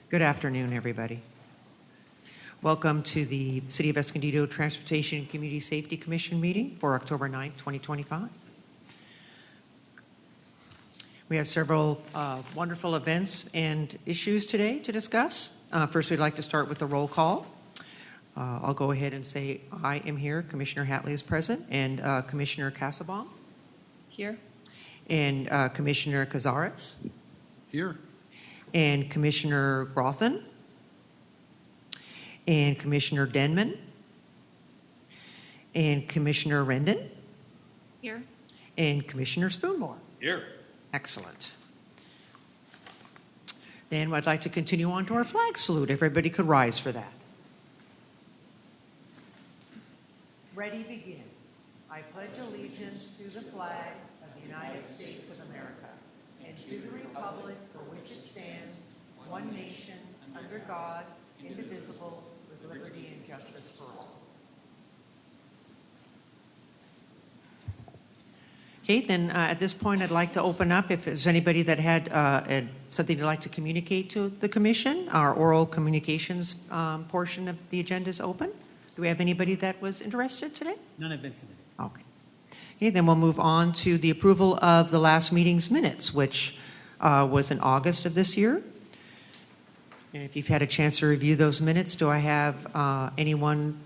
Good afternoon, everybody. Welcome to the City of Escondido Transportation and Community Safety Commission meeting for October 9th, 2025. We have several wonderful events and issues today to discuss. First, we'd like to start with the roll call. I'll go ahead and say I am here. Commissioner Hatley is present, and Commissioner Casabon. Here. And Commissioner Cazares. Here. And Commissioner Grothin. And Commissioner Denman. And Commissioner Rendon. Here. And Commissioner Spoonmore. Here. Excellent. Then I'd like to continue on to our flag salute. Everybody could rise for that. Ready, begin. I pledge allegiance to the flag of the United States of America and to the republic for which it stands, one nation, under God, indivisible, with liberty and justice for all. Okay, then at this point, I'd like to open up if there's anybody that had something they'd like to communicate to the commission. Our oral communications portion of the agenda is open. Do we have anybody that was interested today? None have been submitted. Okay. Okay, then we'll move on to the approval of the last meeting's minutes, which was in August of this year. And if you've had a chance to review those minutes, do I have anyone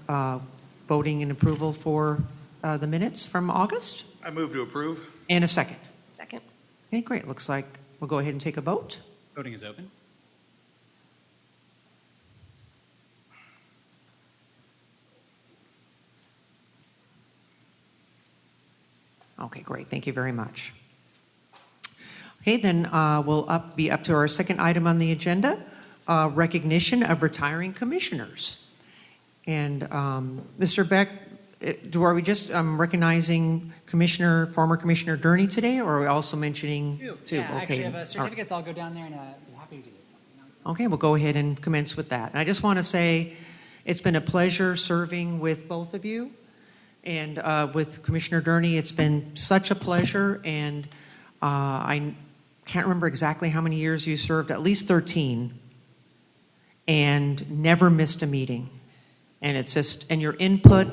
voting in approval for the minutes from August? I move to approve. And a second. Second. Okay, great. Looks like we'll go ahead and take a vote. Voting is open. Okay, great. Thank you very much. Okay, then we'll be up to our second item on the agenda, recognition of retiring commissioners. And Mr. Beck, are we just recognizing former Commissioner Durney today, or are we also mentioning Two? two? Yeah, I Okay. actually have certificates. I'll go down there and be happy to do it. Okay, we'll go ahead and commence with that. And I just want to say it's been a pleasure serving with both of you. And with Commissioner Durney, it's been such a pleasure. And I can't remember exactly how many years you served, at least 13, and never missed a meeting. And it's just, and your input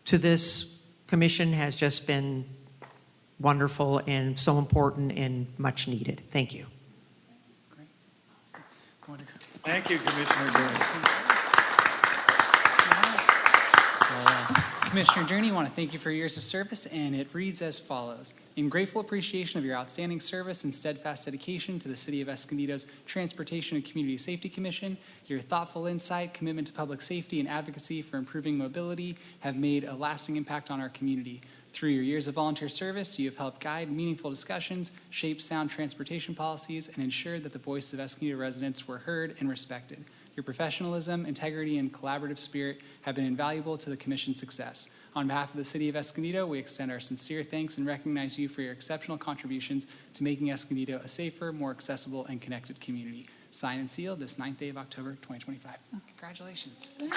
to this commission has just been wonderful and so important and much needed. Thank you. Great. Awesome. Thank you, Commissioner Durney. Commissioner Durney, I want to thank you for your years of service, and it reads as follows. In grateful appreciation of your outstanding service and steadfast dedication to the City of Escondido's Transportation and Community Safety Commission, your thoughtful insight, commitment to public safety, and advocacy for improving mobility have made a lasting impact on our community. Through your years of volunteer service, you have helped guide meaningful discussions, shape sound transportation policies, and ensured that the voices of Escondido residents were heard and respected. Your professionalism, integrity, and collaborative spirit have been invaluable to the Commission's success. On behalf of the City of Escondido, we extend our sincere thanks and recognize you for your exceptional contributions to making Escondido a safer, more accessible, and connected community. Signed and sealed this 9th day of October, 2025. Congratulations. Thank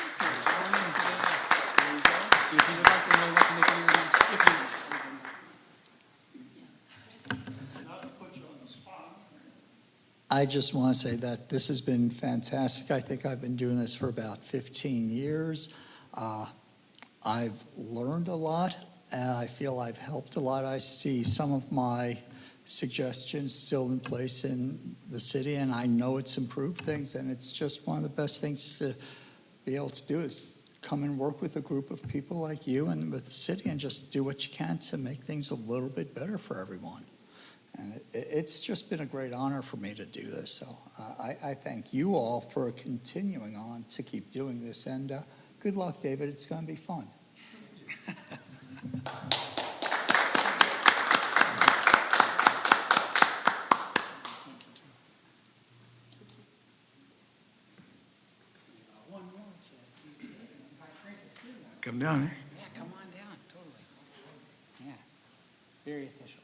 I just want to say that this has been fantastic. I think I've been doing this for about 15 years. I've learned a lot, and I feel I've helped a lot. I see some of my suggestions still in place in the city, and I know it's improved things, and it's just one of the best things to be able to do is come and work with a group of people like you and with the city and just do what you can to make things a little bit better for everyone. And it's just been a great honor for me to do this. So I thank you all for continuing on to keep doing this. And good luck, David. It's going to be fun. Come down here. Yeah, come on down. Totally. Yeah. Very official.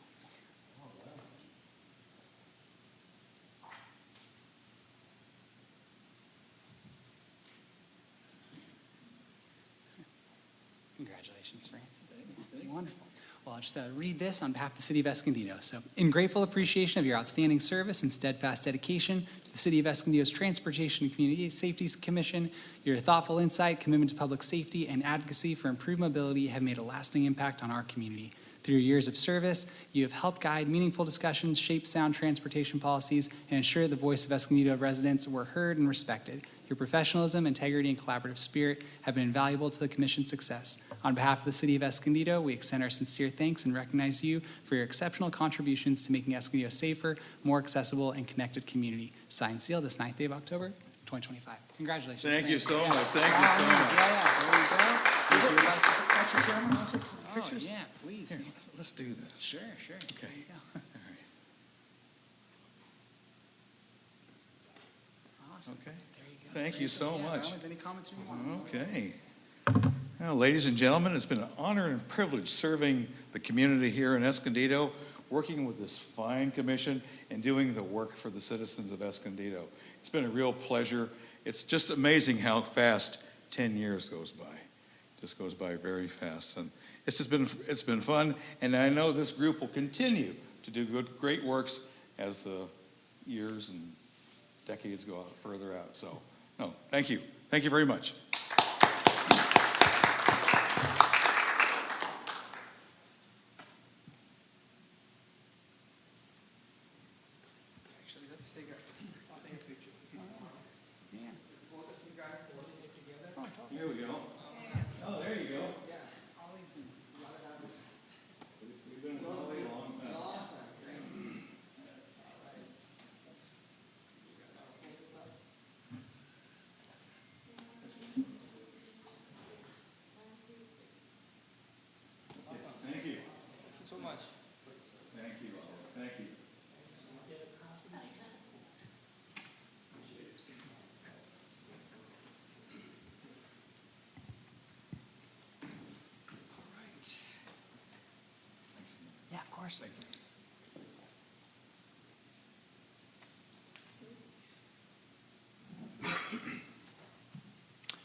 Congratulations, Francis. Wonderful. Well, I'll just read this on behalf of the City of Escondido. So, in grateful appreciation of your outstanding service and steadfast dedication to the City of Escondido's Transportation and Community Safety Commission. Your thoughtful insight, commitment to public safety, and advocacy for improved mobility have made a lasting impact on our community. Through your years of service, you have helped guide meaningful discussions, shape sound transportation policies, and ensure the voice of Escondido residents were heard and respected. Your professionalism, integrity, and collaborative spirit have been invaluable to the Commission's success. On behalf of the City of Escondido, we extend our sincere thanks and recognize you for your exceptional contributions to making Escondido a safer, more accessible, and connected community. Signed, sealed, this 9th day of October, 2025. Congratulations. Thank you Mayor. so Yeah. much. Thank you so much. Yeah, there we go. Got your camera? Want to take Oh, pictures? yeah, please. Here, let's do this. Sure. Okay. There you go. All right. Awesome. Okay. There you go. Thank you so Yeah, much. Romans, any comments from you? Okay. Well, ladies and gentlemen, it's been an honor and privilege serving the community here in Escondido, working with this fine commission and doing the work for the citizens of Escondido. It's been a real pleasure. It's just amazing how fast 10 years goes by. It just goes by very fast. And it's been fun, and I know this group will continue to do great works as the years and decades go further out. So, no, thank you. Thank you very much. Actually, let's take a picture. Yeah. Here we go. Oh, there you go. We've been a really long time. Thank you. So much. Thank you. Thank you. Yeah, of course.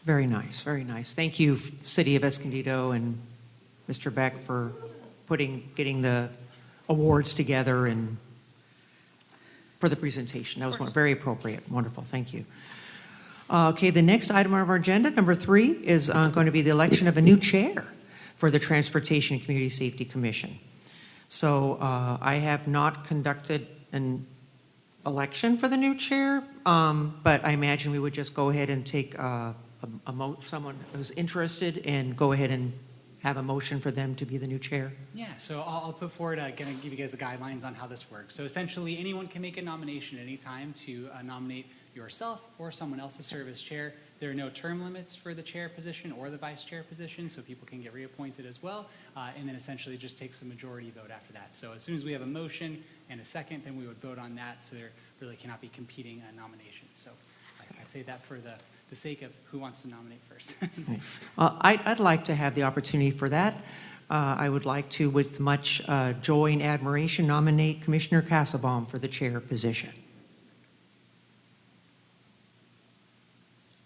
Very nice, very nice. Thank you, City of Escondido and Mr. Beck, for getting the awards together and for the presentation. That was very appropriate. Wonderful, thank you. Okay, the next item on our agenda, number 3, is going to be the election of a new chair for the Transportation and Community Safety Commission. So I have not conducted an election for the new chair, but I imagine we would just go ahead and take someone who's interested and go ahead and have a motion for them to be the new chair. Yeah, so I'll put forward, going to give you guys the guidelines on how this works. So essentially, anyone can make a nomination at any time to nominate yourself or someone else to serve as chair. There are no term limits for the chair position or the vice chair position, so people can get reappointed as well. And then essentially just takes a majority vote after that. So as soon as we have a motion and a second, then we would vote on that. So there really cannot be competing nominations. So I'd say that for the sake of who wants to nominate first. I'd like to have the opportunity for that. I would like to, with much joy and admiration, nominate Commissioner Castlebaum for the chair position.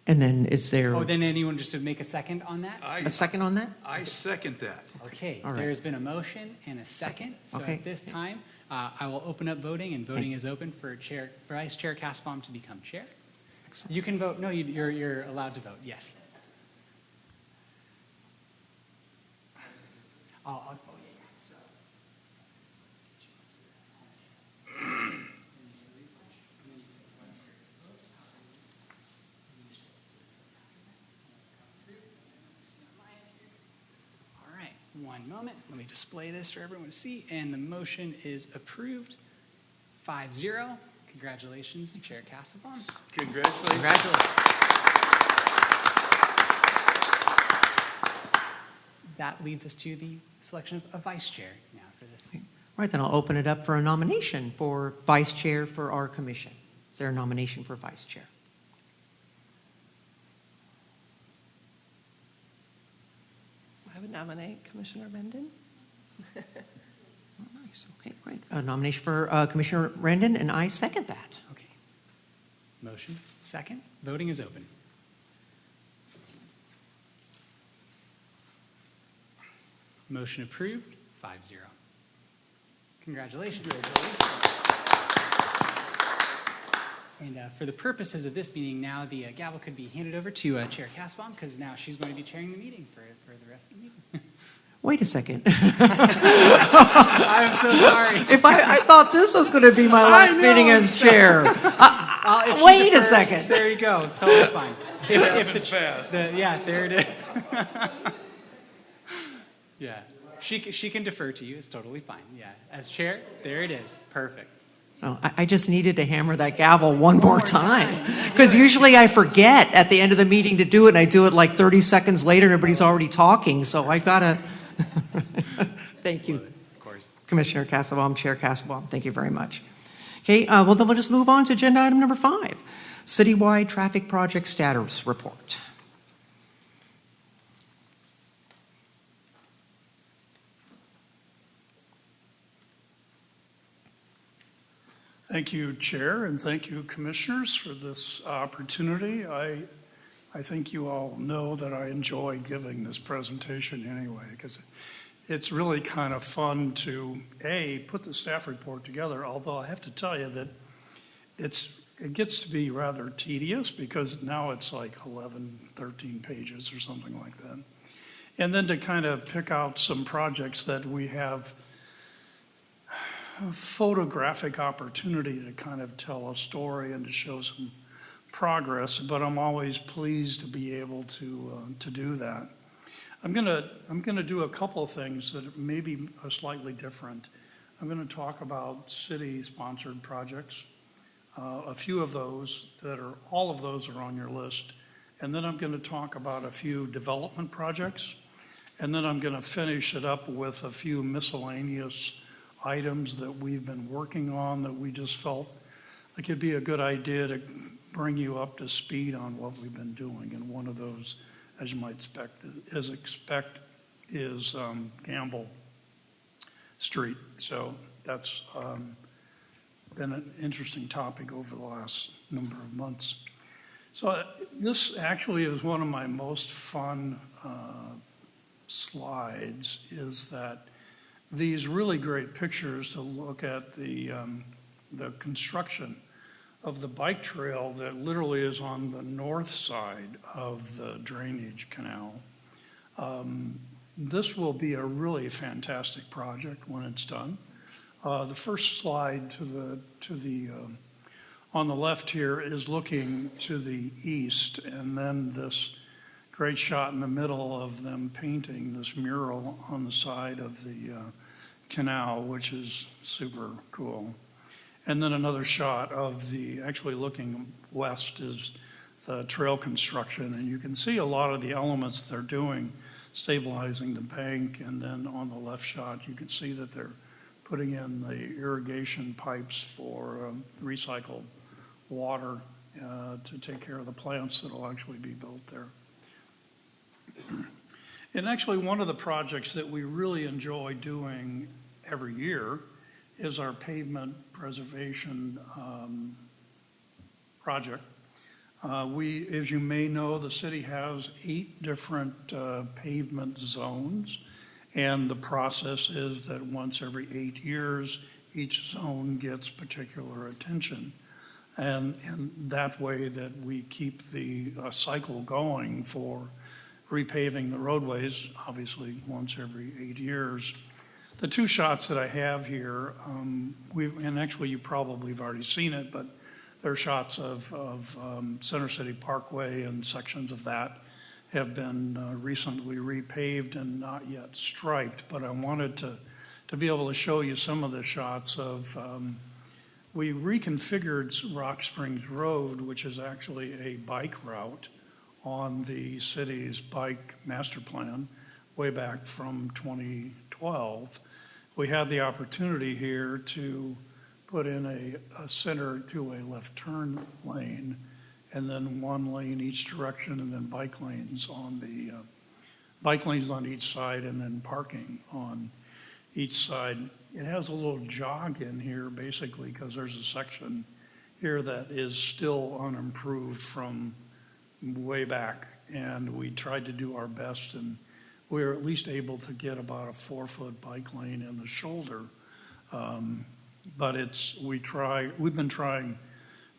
And then is there Oh, then anyone just to make a second on that? a second on that? I second that. Okay, All right. there's been a motion and a second. So Okay. at this time, I will open up voting, and voting is open for Vice Chair Castlebaum to become chair. Excellent. You can vote. No, you're allowed to vote. Yes. Oh yeah. So. All right, one moment. Let me display this for everyone to see. And the motion is approved 5-0. Congratulations, Chair Castlebaum. Congratulations. Congratulations. That leads us to the selection of a vice chair now for this. All right, then I'll open it up for a nomination for vice chair for our commission. Is there a nomination for vice chair? I would nominate Commissioner Benden. Nice, okay, great. A nomination for Commissioner Rendon, and I second that. Okay. Motion, second. Voting is open. Motion approved, 5-0. Congratulations. And for the purposes of this meeting, now the gavel could be handed over to Chair Kasbaum, because now she's going to be chairing the meeting for the rest of the meeting. Wait a second. I'm so sorry. If I thought this was going to be my last meeting as chair. If she Wait a defers, second. There you go. It's totally fine. If Happens fast. yeah, there it is. Yeah. She can defer to you. It's totally fine. Yeah. As chair, there it is. Perfect. Oh, I just needed to hammer that gavel one more time. Because usually I forget at the end of the meeting to do it, and I do it like 30 seconds later, and everybody's already talking, so I gotta. Thank you, Of course. Commissioner Casselbaum, Chair Casselbaum, thank you very much. Okay, well then we'll just move on to agenda item number 5, Citywide Traffic Project Status Report. Thank you, Chair, and thank you, Commissioners, for this opportunity. I think you all know that I enjoy giving this presentation anyway, because it's really kind of fun to, put the staff report together, although I have to tell you that it gets to be rather tedious, because now it's like 11, 13 pages or something like that. And then to kind of pick out some projects that we have a photographic opportunity to kind of tell a story and to show some progress, but I'm always pleased to be able to do that. I'm gonna do a couple of things that maybe are slightly different. I'm gonna talk about city-sponsored projects, a few of those all of those are on your list, and then I'm gonna talk about a few development projects, and then I'm gonna finish it up with a few miscellaneous items that we've been working on that we just felt like it'd be a good idea to bring you up to speed on what we've been doing. And one of those, as you might expect, is Gamble Street. So that's been an interesting topic over the last number of months. So this actually is one of my most fun slides, is that these really great pictures to look at the construction of the bike trail that literally is on the north side of the drainage canal. This will be a really fantastic project when it's done. The first slide on the left here is looking to the east, and then this great shot in the middle of them painting this mural on the side of the canal, which is super cool. And then another shot of actually looking west is the trail construction, and you can see a lot of the elements they're doing, stabilizing the bank, and then on the left shot you can see that they're putting in the irrigation pipes for recycled water to take care of the plants that will actually be built there. And actually, one of the projects that we really enjoy doing every year is our pavement preservation project. As you may know, the city has 8 different pavement zones, and the process is that once every 8 years, each zone gets particular attention. And that way that we keep the cycle going for repaving the roadways, obviously once every 8 years. The 2 shots that I have here, and actually you probably have already seen it, but they're shots of Center City Parkway, and sections of that have been recently repaved and not yet striped. But I wanted to be able to show you some of the shots of, we reconfigured Rock Springs Road, which is actually a bike route on the city's bike master plan way back from 2012. We had the opportunity here to put in a center to a left turn lane, and then 1 lane each direction, and then bike lanes on each side, and then parking on each side. It has a little jog in here, basically, because there's a section here that is still unimproved from way back, and we tried to do our best, and we were at least able to get about a 4-foot bike lane in the shoulder. But we've been trying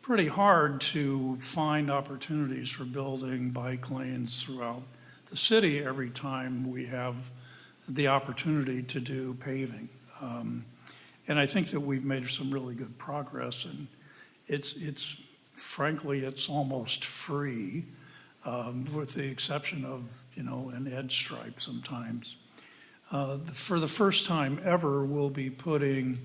pretty hard to find opportunities for building bike lanes throughout the city every time we have the opportunity to do paving. And I think that we've made some really good progress, and it's frankly, it's almost free, with the exception of, an edge stripe sometimes. For the first time ever, we'll be putting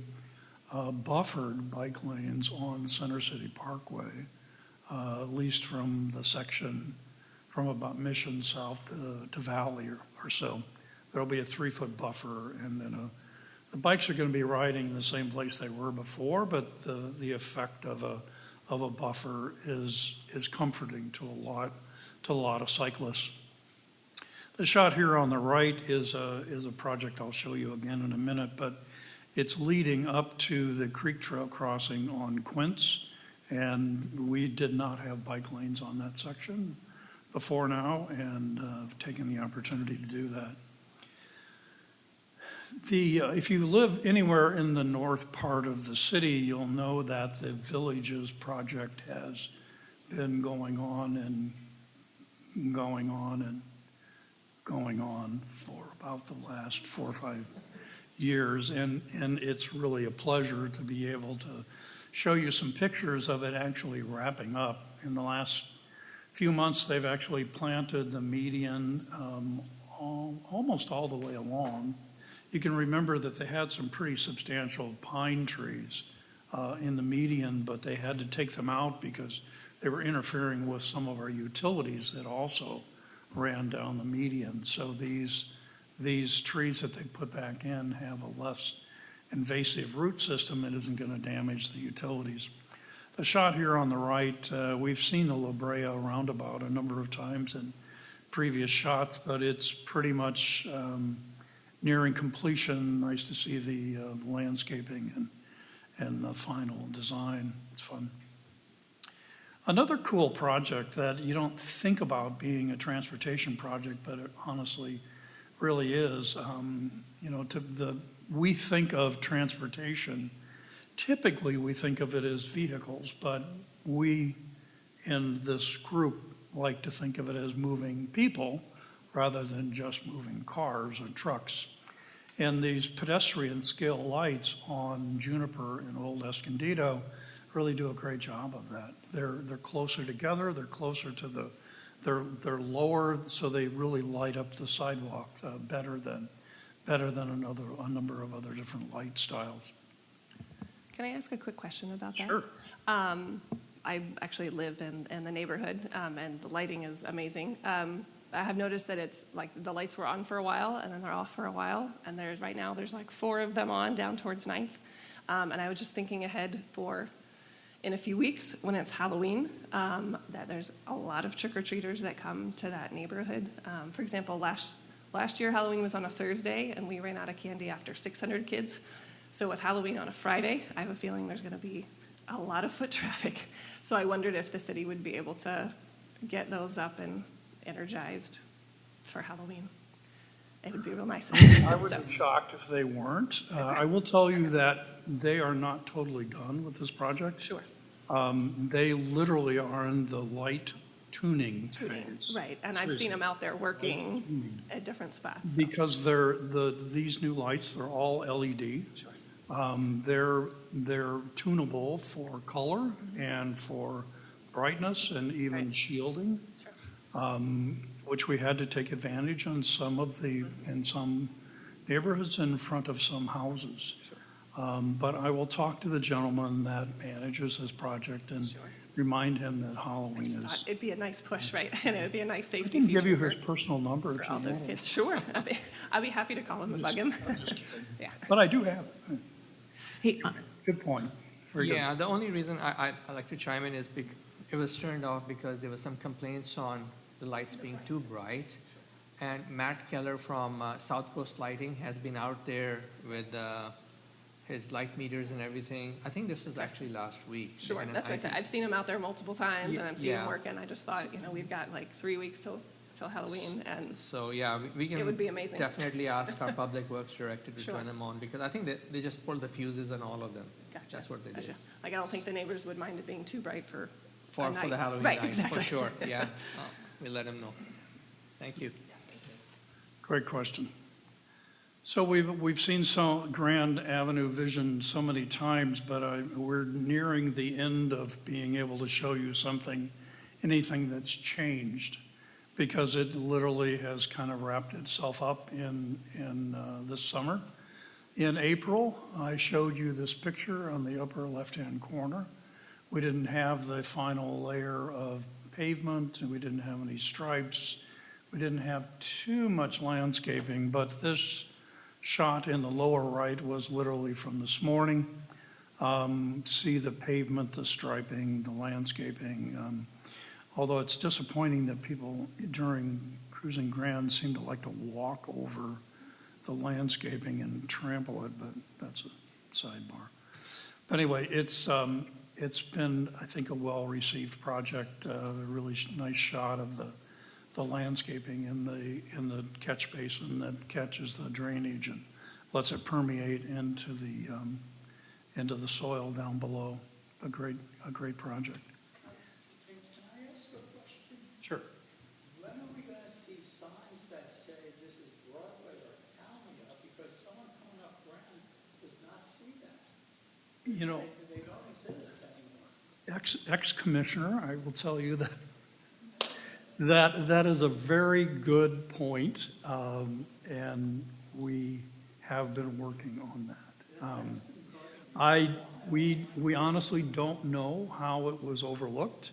buffered bike lanes on Center City Parkway, at least from the section from about Mission south to Valley or so. There'll be a 3-foot buffer, and then the bikes are going to be riding in the same place they were before, but the effect of a buffer is comforting to a lot of cyclists. The shot here on the right is a project I'll show you again in a minute, but it's leading up to the Creek Trail crossing on Quince, and we did not have bike lanes on that section before now, and I've taken the opportunity to do that. If you live anywhere in the north part of the city, you'll know that the Villages project has been going on for about the last 4 or 5 years, and it's really a pleasure to be able to show you some pictures of it actually wrapping up. In the last few months, they've actually planted the median almost all the way along. You can remember that they had some pretty substantial pine trees in the median, but they had to take them out because they were interfering with some of our utilities that also ran down the median. So these trees that they put back in have a less invasive root system that isn't going to damage the utilities. The shot here on the right, we've seen the La Brea roundabout a number of times in previous shots, but it's pretty much nearing completion. Nice to see the landscaping and the final design. It's fun. Another cool project that you don't think about being a transportation project, but it honestly really is. We think of transportation, typically we think of it as vehicles, but we in this group like to think of it as moving people rather than just moving cars or trucks. And these pedestrian scale lights on Juniper and Old Escondido really do a great job of that. They're closer together, they're closer to they're lower, so they really light up the sidewalk better than a number of other different light styles. Can I ask a quick question about that? Sure. I actually live in the neighborhood, and the lighting is amazing. I have noticed that it's like the lights were on for a while, and then they're off for a while, and right now there's like 4 of them on down towards 9th. And I was just thinking ahead for in a few weeks when it's Halloween, that there's a lot of trick-or-treaters that come to that neighborhood. For example, last year Halloween was on a Thursday, and we ran out of candy after 600 kids. So with Halloween on a Friday, I have a feeling there's going to be a lot of foot traffic. So I wondered if the city would be able to get those up and energized for Halloween. It would be real nice. I would be shocked if they weren't. I will tell you that they are not totally done with this project. Sure. They literally are in the light tuning phase. Right, and I've Seriously. seen them out there working at different spots. So. Because these new lights, they're all LED. Sure. They're tunable for color and for brightness and even Right. shielding. Sure. Which we had to take advantage on in some neighborhoods in front of some houses. Sure. But I will talk to the gentleman that manages this project and Sure. remind him that I Halloween just is. thought it'd be a nice push, right? And it would be a nice safety I'll feature give you for, his personal number if for you all those want. kids. Sure, I'd be happy to call him and bug him. I'm just kidding. Yeah. But I do have it. Hey, Good point. Very good. Yeah, the only reason I like to chime in is it was turned off because there was some complaints on the lights being too bright. And Matt Keller from South Coast Lighting has been out there with his light meters and everything. I think this was actually last week. Sure, And that's what I said. I've seen him out there multiple times, and I'm seeing him Yeah. working. I just thought, we've got like 3 weeks till Halloween, and So, yeah, we can It would be amazing. definitely ask our Public Works Director to Sure. turn them on because I think that they just pulled the fuses on all of them. gotcha. That's what they Gotcha. did. Like, I don't think the neighbors would mind it being too bright for a For night. the Halloween Right, night, exactly. for sure, yeah. We'll let them know. Thank you. Great question. So we've seen Grand Avenue Vision so many times, but we're nearing the end of being able to show you anything that's changed, because it literally has kind of wrapped itself up in this summer. In April, I showed you this picture on the upper left-hand corner. We didn't have the final layer of pavement, and we didn't have any stripes. We didn't have too much landscaping, but this shot in the lower right was literally from this morning. See the pavement, the striping, the landscaping. Although it's disappointing that people during Cruising Grand seem to like to walk over the landscaping and trample it, but that's a sidebar. But anyway, it's been, I think, a well-received project, a really nice shot of the landscaping in the catch basin that catches the drainage and lets it permeate into the soil down below. A great project. Can I ask a question? Sure. When are we going to see signs that say this is Broadway or Alameda? Because someone coming up Grand does not see that. You know, They don't exist anymore. ex-commissioner, I will tell you that is a very good point, and we have been working on that. We honestly don't know how it was overlooked,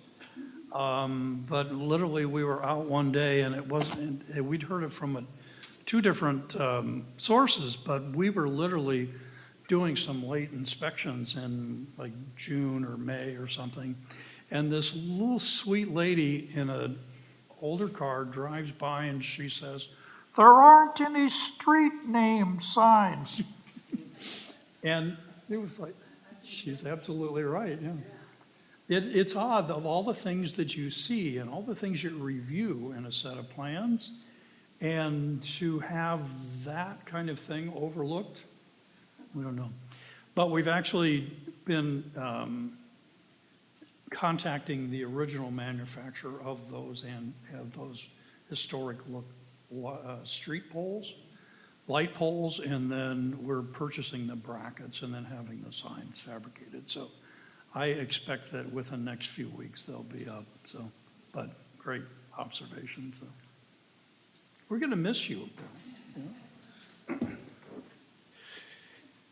but literally we were out one day and it wasn't. We'd heard it from two different sources, but we were literally doing some late inspections in like June or May or something, and this little sweet lady in an older car drives by and she says, "There aren't any street name signs." And it was like, she's absolutely right, yeah. It's odd, of all the things that you see and all the things you review in a set of plans, and to have that kind of thing overlooked, we don't know. But we've actually been contacting the original manufacturer of those and have those historic street poles, light poles, and then we're purchasing the brackets and then having the signs fabricated. So I expect that within the next few weeks they'll be up. So, but great observation. So we're going to miss you.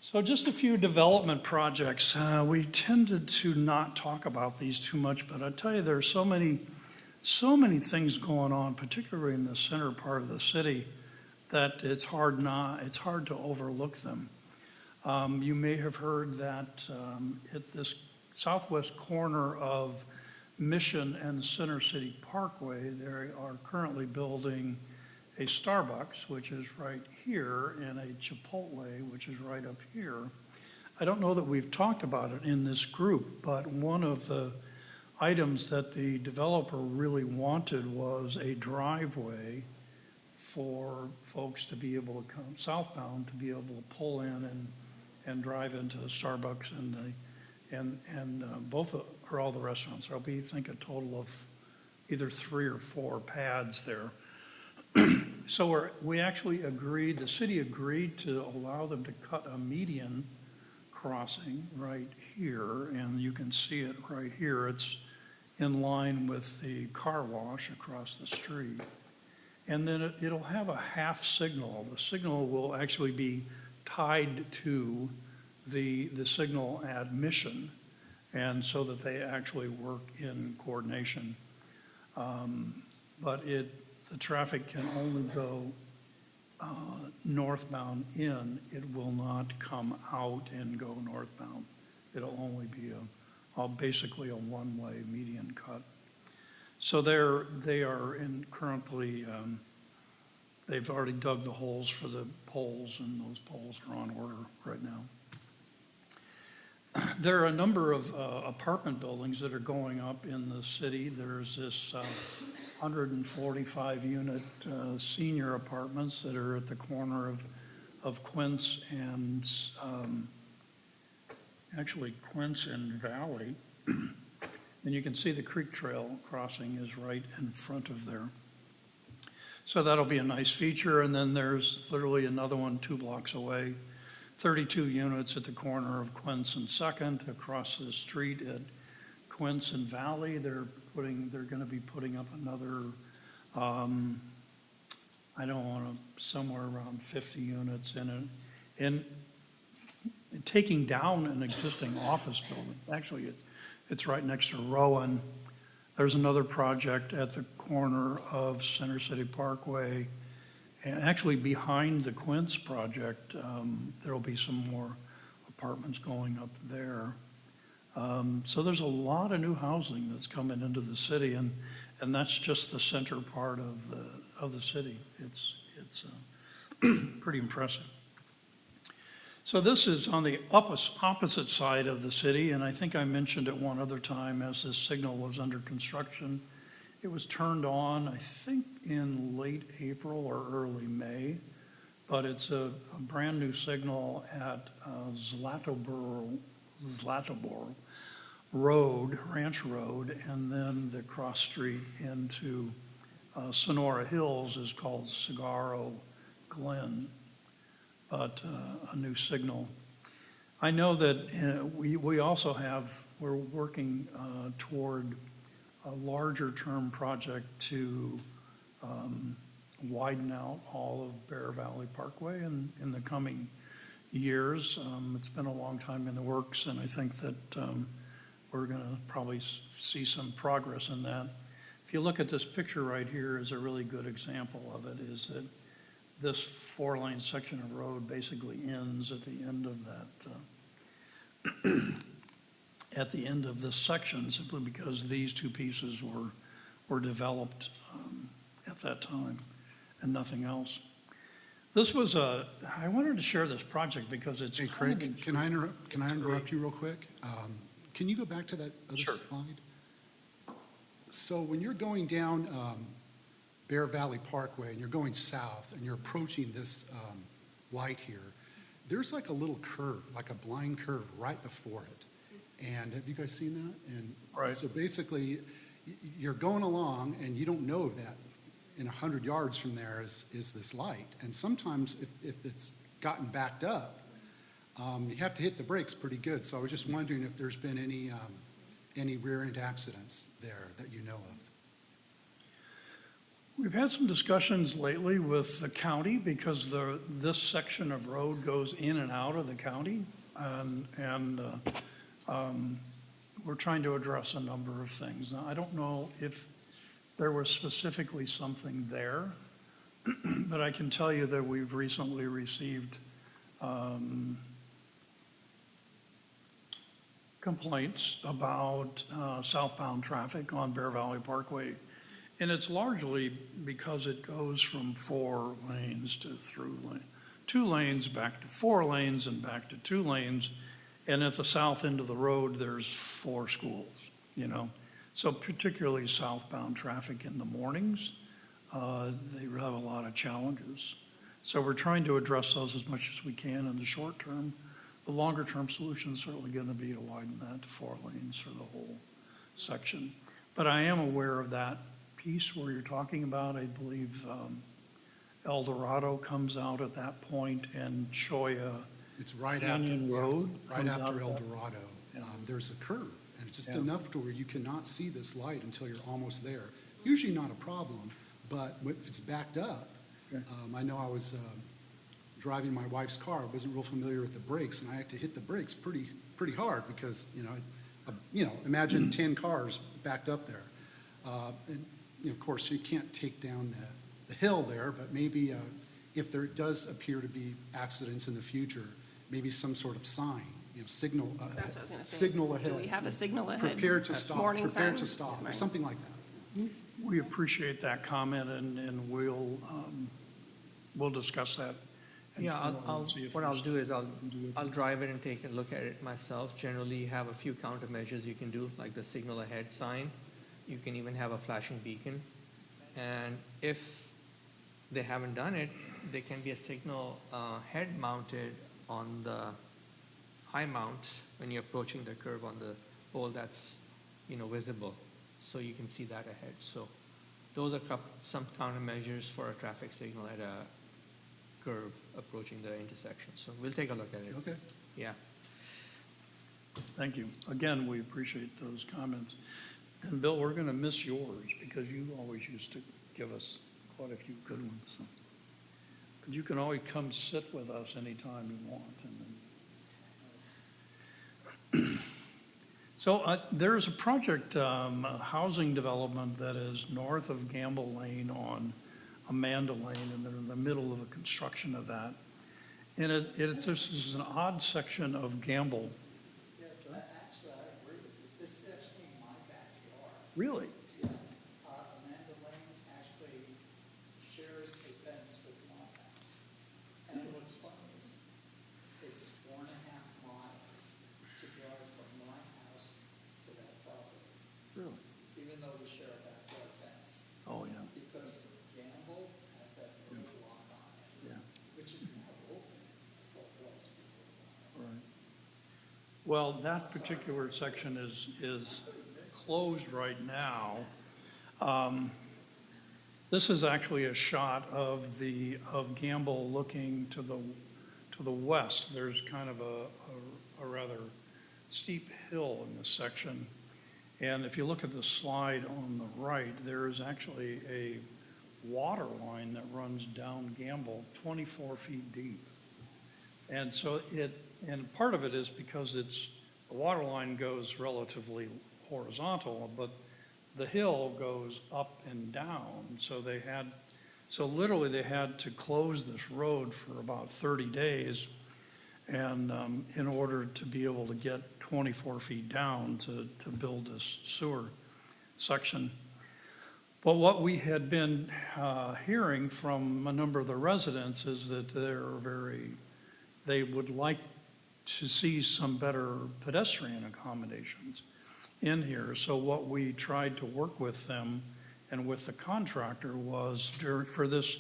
So just a few development projects. We tended to not talk about these too much, but I tell you, there are so many things going on, particularly in the center part of the city, that it's hard to overlook them. You may have heard that at this southwest corner of Mission and Center City Parkway, they are currently building a Starbucks, which is right here, and a Chipotle, which is right up here. I don't know that we've talked about it in this group, but one of the items that the developer really wanted was a driveway for folks to be able to come southbound, to be able to pull in and drive into the Starbucks and both or all the restaurants. There'll be, I think, a total of either 3 or 4 pads there. So we actually agreed, the city agreed to allow them to cut a median crossing right here, and you can see it right here. It's in line with the car wash across the street. And then it'll have a half signal. The signal will actually be tied to the signal at Mission, and so that they actually work in coordination. But the traffic can only go northbound in. It will not come out and go northbound. It'll only be basically a one-way median cut. So they are currently, they've already dug the holes for the poles, and those poles are on order right now. There are a number of apartment buildings that are going up in the city. There's this 145-unit senior apartments that are at the corner of Quince and actually Quince and Valley. And you can see the creek trail crossing is right in front of there. So that'll be a nice feature. And then there's literally another one 2 blocks away, 32 units at the corner of Quince and Second. Across the street at Quince and Valley, they're going to be putting up another, I don't want to, somewhere around 50 units in it. And taking down an existing office building. Actually, it's right next to Rowan. There's another project at the corner of Center City Parkway. And actually behind the Quince project, there'll be some more apartments going up there. So there's a lot of new housing that's coming into the city, and that's just the center part of the city. It's pretty impressive. So this is on the opposite side of the city, and I think I mentioned it one other time as this signal was under construction. It was turned on, I think, in late April or early May, but it's a brand-new signal at Zlatobor Road, Ranch Road, and then the cross street into Sonora Hills is called Cigarro Glen, but a new signal. I know that we also we're working toward a larger term project to widen out all of Bear Valley Parkway in the coming years. It's been a long time in the works, and I think that we're going to probably see some progress in that. If you look at this picture right here, is a really good example of it, is that this 4-lane section of road basically ends at the end of that, at the end of this section, simply because these two pieces were developed at that time and nothing else. This was I wanted to share this project because it's. Hey, kind Craig, of can I interrupt you real quick? Can you go back to that other Sure. slide? So when you're going down Bear Valley Parkway and you're going south and you're approaching this light here, there's like a little curve, like a blind curve right before it. And have you guys seen that? And Right. so basically, you're going along and you don't know that in 100 yards from there is this light. And sometimes if it's gotten backed up, you have to hit the brakes pretty good. So I was just wondering if there's been any rear-end accidents there that you know of. We've had some discussions lately with the county because this section of road goes in and out of the county. And we're trying to address a number of things. Now, I don't know if there was specifically something there, but I can tell you that we've recently received complaints about southbound traffic on Bear Valley Parkway. And it's largely because it goes from 4 lanes to 2 lanes, back to 4 lanes, and back to 2 lanes. And at the south end of the road, there's 4 schools, So particularly southbound traffic in the mornings, they have a lot of challenges. So we're trying to address those as much as we can in the short term. The longer term solution is certainly going to be to widen that to 4 lanes for the whole section. But I am aware of that piece where you're talking about. I believe El Dorado comes out at that point, and Choya It's right Canyon after, Road right comes out after El that- Dorado. Yeah. There's a curve, and it's just Yeah. enough to where you cannot see this light until you're almost there. Usually not a problem, but if it's backed up, Okay. I know I was driving my wife's car. I wasn't real familiar with the brakes, and I had to hit the brakes pretty hard because imagine 10 cars backed up there. And of course, you can't take down the hill there, but maybe if there does appear to be accidents in the future, maybe some sort of sign, signal. That's what I was gonna say. Signal ahead. Do we have a signal ahead? Prepare to stop. Warning Prepare sign? to stop, or Right. something like that. We appreciate that comment, and we'll discuss that. and Yeah, I'll, see if what I'll there's do is something we can do with I'll it. drive it and take a look at it myself. Generally, you have a few countermeasures you can do, like the signal ahead sign. You can even have a flashing beacon. And if they haven't done it, there can be a signal head mounted on the high mounts when you're approaching the curve on the pole that's, visible, so you can see that ahead. So those are some countermeasures for a traffic signal at a curve approaching the intersection. So we'll take a look at it. Okay. Yeah. Thank you. Again, we appreciate those comments. And Bill, we're going to miss yours because you always used to give us quite a few good ones. But you can always come sit with us anytime you want. So there is a project, a housing development that is north of Gamble Lane on Amanda Lane, and they're in the middle of a construction of that. And this is an odd section of Gamble. Yeah, actually, I agree with this. This is actually my backyard. Really? Yeah. Amanda Lane actually shares a fence with my house. And what's funny is it's 4.5 miles to drive from my house to that property, Really? even though we share a backyard fence. Oh, yeah. Because Gamble has that little lock on it, Yeah. which is now open, but was before. Right. Well, that particular section is closed right now. This is actually a shot of Gamble looking to the west. There's kind of a rather steep hill in this section. And if you look at the slide on the right, there is actually a water line that runs down Gamble 24 feet deep. And so and part of it is because the water line goes relatively horizontal, but the hill goes up and down. So literally they had to close this road for about 30 days and in order to be able to get 24 feet down to build this sewer section. But what we had been hearing from a number of the residents is that they would like to see some better pedestrian accommodations in here. So what we tried to work with them and with the contractor was for this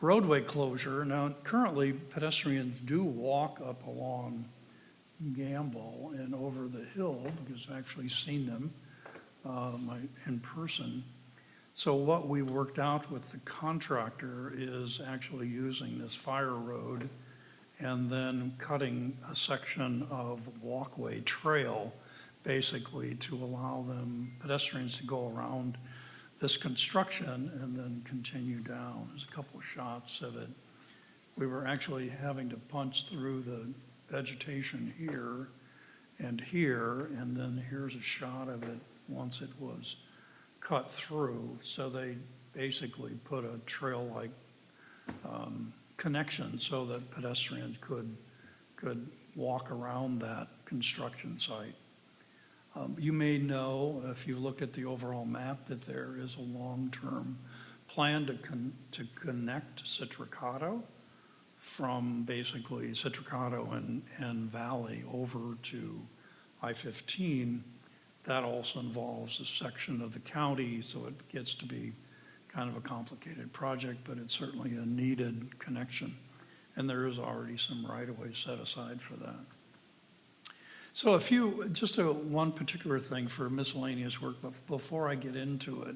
roadway closure. Now, currently pedestrians do walk up along Gamble and over the hill because I've actually seen them in person. So what we worked out with the contractor is actually using this fire road and then cutting a section of walkway trail basically to allow pedestrians to go around this construction and then continue down. There's a couple of shots of it. We were actually having to punch through the vegetation here, and then here's a shot of it once it was cut through. So they basically put a trail-like connection so that pedestrians could walk around that construction site. You may know, if you look at the overall map, that there is a long-term plan to connect Citricato from basically Citricato and Valley over to I-15. That also involves a section of the county, so it gets to be kind of a complicated project, but it's certainly a needed connection. And there is already some right-of-way set aside for that. So one particular thing for miscellaneous work, but before I get into it,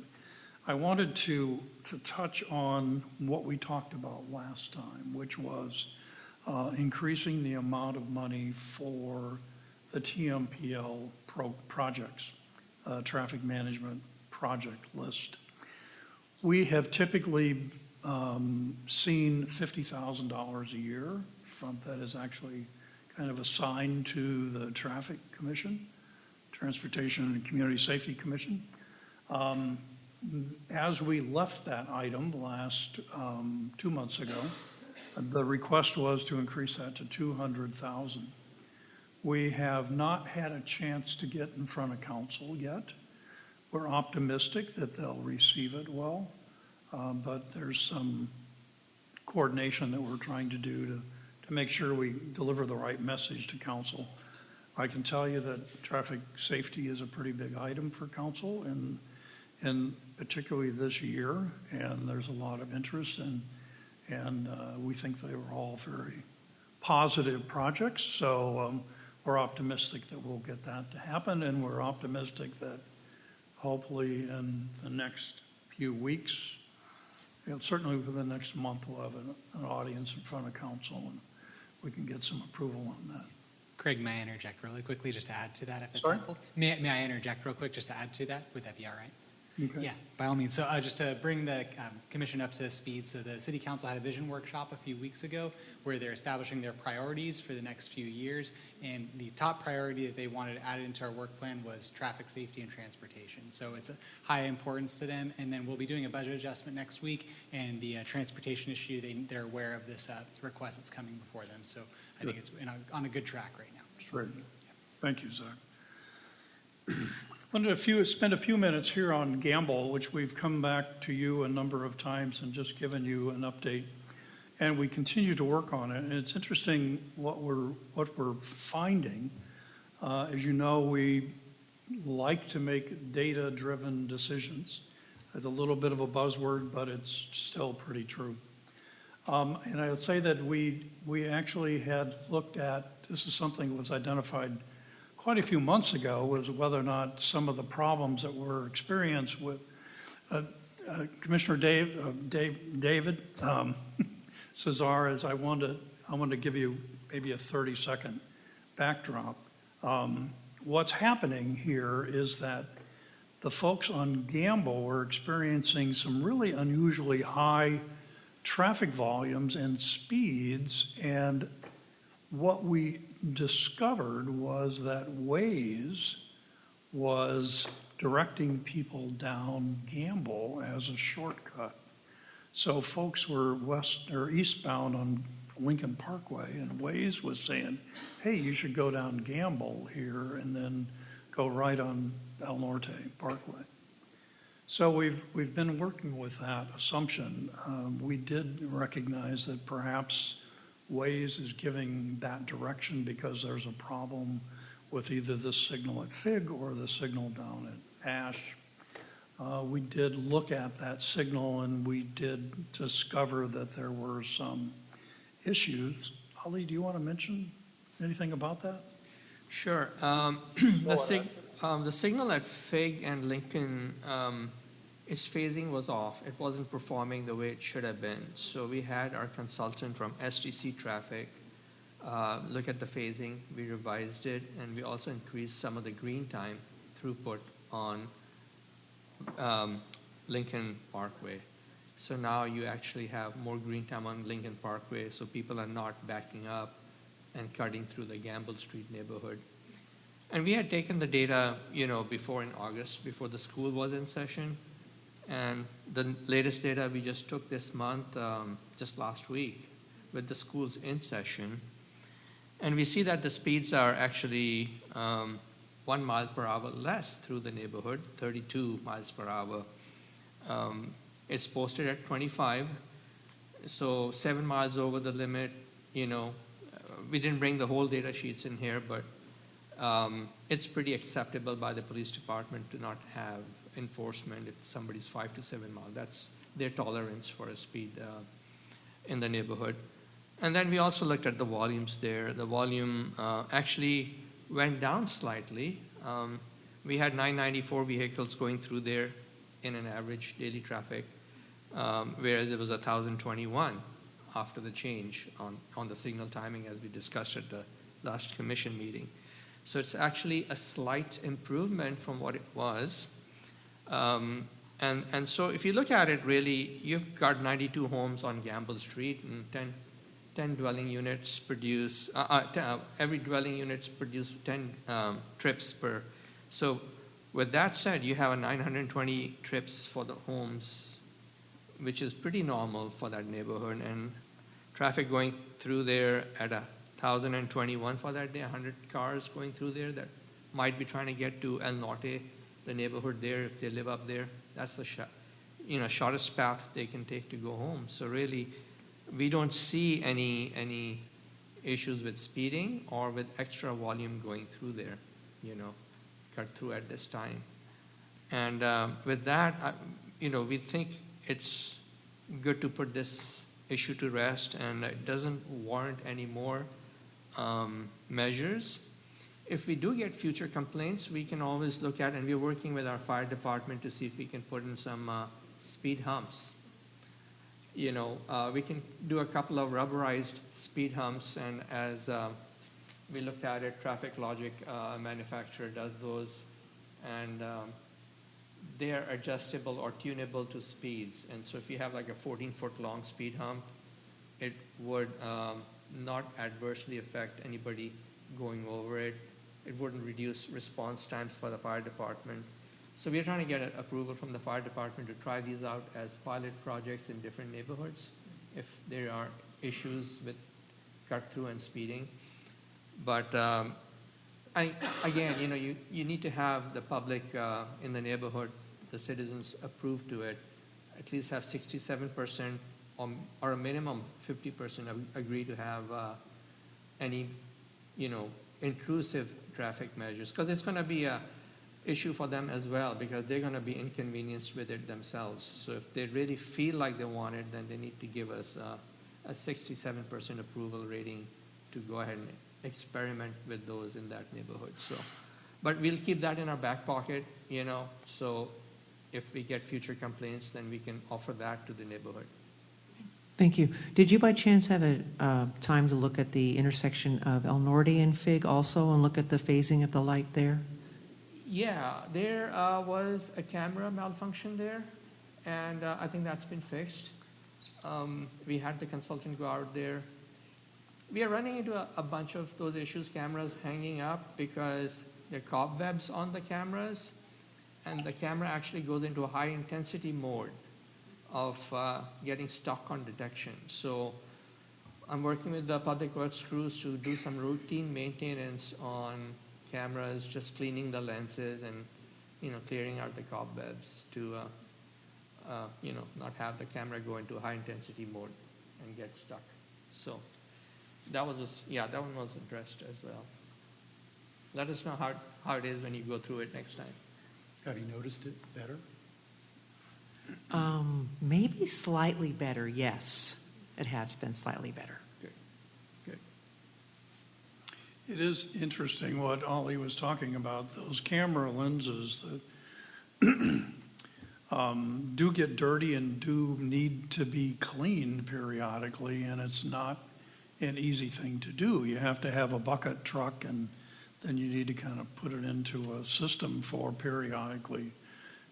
I wanted to touch on what we talked about last time, which was increasing the amount of money for the TMPL projects, traffic management project list. We have typically seen $50,000 a year that is actually kind of assigned to the Traffic Commission, Transportation and Community Safety Commission. As we left that item last 2 months ago, the request was to increase that to $200,000. We have not had a chance to get in front of council yet. We're optimistic that they'll receive it well, but there's some coordination that we're trying to do to make sure we deliver the right message to council. I can tell you that traffic safety is a pretty big item for council, and particularly this year, and there's a lot of interest, and we think they were all very positive projects. So we're optimistic that we'll get that to happen, and we're optimistic that hopefully in the next few weeks, certainly within the next month, we'll have an audience in front of council, and we can get some approval on that. Craig, may I interject really quickly just to add to that if it's Sorry? helpful? May I interject real quick just to add to that? Would that be all right? Okay. Yeah, by all means. So just to bring the commission up to speed, so the city council had a vision workshop a few weeks ago where they're establishing their priorities for the next few years. And the top priority that they wanted added into our work plan was traffic safety and transportation. So it's a high importance to them. And then we'll be doing a budget adjustment next week. And the transportation issue, they're aware of this request that's coming before them. So I think it's on a good track right now. Great. Thank you, Zach. I wanted to spend a few minutes here on Gamble, which we've come back to you a number of times and just given you an update. And we continue to work on it. And it's interesting what we're finding. As you know, we like to make data-driven decisions. It's a little bit of a buzzword, but it's still pretty true. And I would say that we actually had looked at, this is something that was identified quite a few months ago, was whether or not some of the problems that were experienced with Commissioner David Cesar, as I want to give you maybe a 30-second backdrop. What's happening here is that the folks on Gamble were experiencing some really unusually high traffic volumes and speeds, and what we discovered was that Waze was directing people down Gamble as a shortcut. So folks were west or eastbound on Lincoln Parkway, and Waze was saying, hey, you should go down Gamble here and then go right on El Norte Parkway. So we've been working with that assumption. We did recognize that perhaps Waze is giving that direction because there's a problem with either the signal at Fig or the signal down at Ash. We did look at that signal and we did discover that there were some issues. Ali, do you want to mention anything about that? Sure. The signal at Fig and Lincoln, its phasing was off. It wasn't performing the way it should have been. So we had our consultant from STC Traffic look at the phasing. We revised it, and we also increased some of the green time throughput on Lincoln Parkway. So now you actually have more green time on Lincoln Parkway, so people are not backing up and cutting through the Gamble Street neighborhood. And we had taken the data, before in August, before the school was in session. And the latest data we just took this month, just last week, with the schools in session. And we see that the speeds are actually 1 mile per hour less through the neighborhood, 32 miles per hour. It's posted at 25, so 7 miles over the limit. We didn't bring the whole data sheets in here, but it's pretty acceptable by the police department to not have enforcement if somebody's 5 to 7 miles. That's their tolerance for a speed in the neighborhood. And then we also looked at the volumes there. The volume actually went down slightly. We had 994 vehicles going through there in an average daily traffic, whereas it was 1,021 after the change on the signal timing, as we discussed at the last commission meeting. So it's actually a slight improvement from what it was. And so if you look at it, really, you've got 92 homes on Gamble Street, and 10 dwelling units produce, every dwelling units produce 10 trips per. So with that said, you have 920 trips for the homes, which is pretty normal for that neighborhood, and traffic going through there at 1,021 for that day, 100 cars going through there that might be trying to get to El Norte, the neighborhood there, if they live up there. That's the shortest path they can take to go home. So really, we don't see any issues with speeding or with extra volume going through there, cut through at this time. And with that, we think it's good to put this issue to rest, and it doesn't warrant any more measures. If we do get future complaints, we can always look at, and we're working with our fire department to see if we can put in some speed humps. You know, we can do a couple of rubberized speed humps, and as we looked at it, Traffic Logic manufacturer does those, and they are adjustable or tunable to speeds. And so if you have like a 14-foot long speed hump, it would not adversely affect anybody going over it. It wouldn't reduce response times for the fire department. So we're trying to get approval from the fire department to try these out as pilot projects in different neighborhoods if there are issues with cut-through and speeding. But again, you know, you need to have the public in the neighborhood, the citizens approve to it, at least have 67% or a minimum 50% agree to have any, you know, intrusive traffic measures, because it's going to be a issue for them as well, because they're going to be inconvenienced with it themselves. So if they really feel like they want it, then they need to give us a 67% approval rating to go ahead and experiment with those in that neighborhood. So, but we'll keep that in our back pocket, you know, so if we get future complaints, then we can offer that to the neighborhood. Thank you. Did you by chance have a time to look at the intersection of El Norte and Fig also and look at the phasing of the light there? Yeah, there was a camera malfunction there, and I think that's been fixed. We had the consultant go out there. We are running into a bunch of those issues, cameras hanging up because there are cobwebs on the cameras, and the camera actually goes into a high intensity mode of getting stuck on detection. So I'm working with the public works crews to do some routine maintenance on cameras, just cleaning the lenses and, you know, clearing out the cobwebs to, you know, not have the camera go into high intensity mode and get stuck. So that was just, yeah, that one was addressed as well. Let us know how it is when you go through it next time. Have you noticed it better? Maybe slightly better, yes. It has been slightly better. Good, good. It is interesting what Ollie was talking about, those camera lenses that do get dirty and do need to be cleaned periodically, and it's not an easy thing to do. You have to have a bucket truck, and then you need to kind of put it into a system for periodically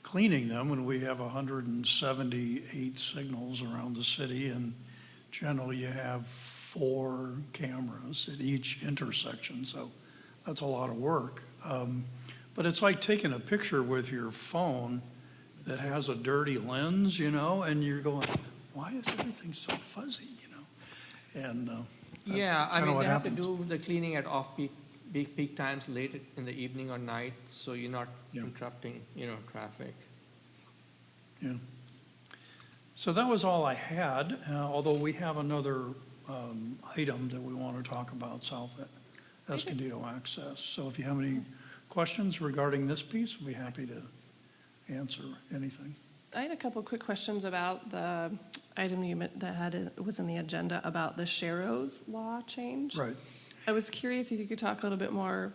cleaning them. And we have 178 signals around the city, and generally you have 4 cameras at each intersection, so that's a lot of work. But it's like taking a picture with your phone that has a dirty lens, you know, and you're going, why is everything so fuzzy, you know? And Yeah, I kinda mean, what they have to happens. do the cleaning at off-peak peak times late in the evening or night, so you're not Yeah. interrupting, you know, traffic. Yeah. So that was all I had, although we have another item that we want to talk about, South Escondido access. So if you have any questions regarding this piece, we'll be happy to answer anything. I had a couple quick questions about the item that was in the agenda about the Sharrows law change. Right. I was curious if you could talk a little bit more,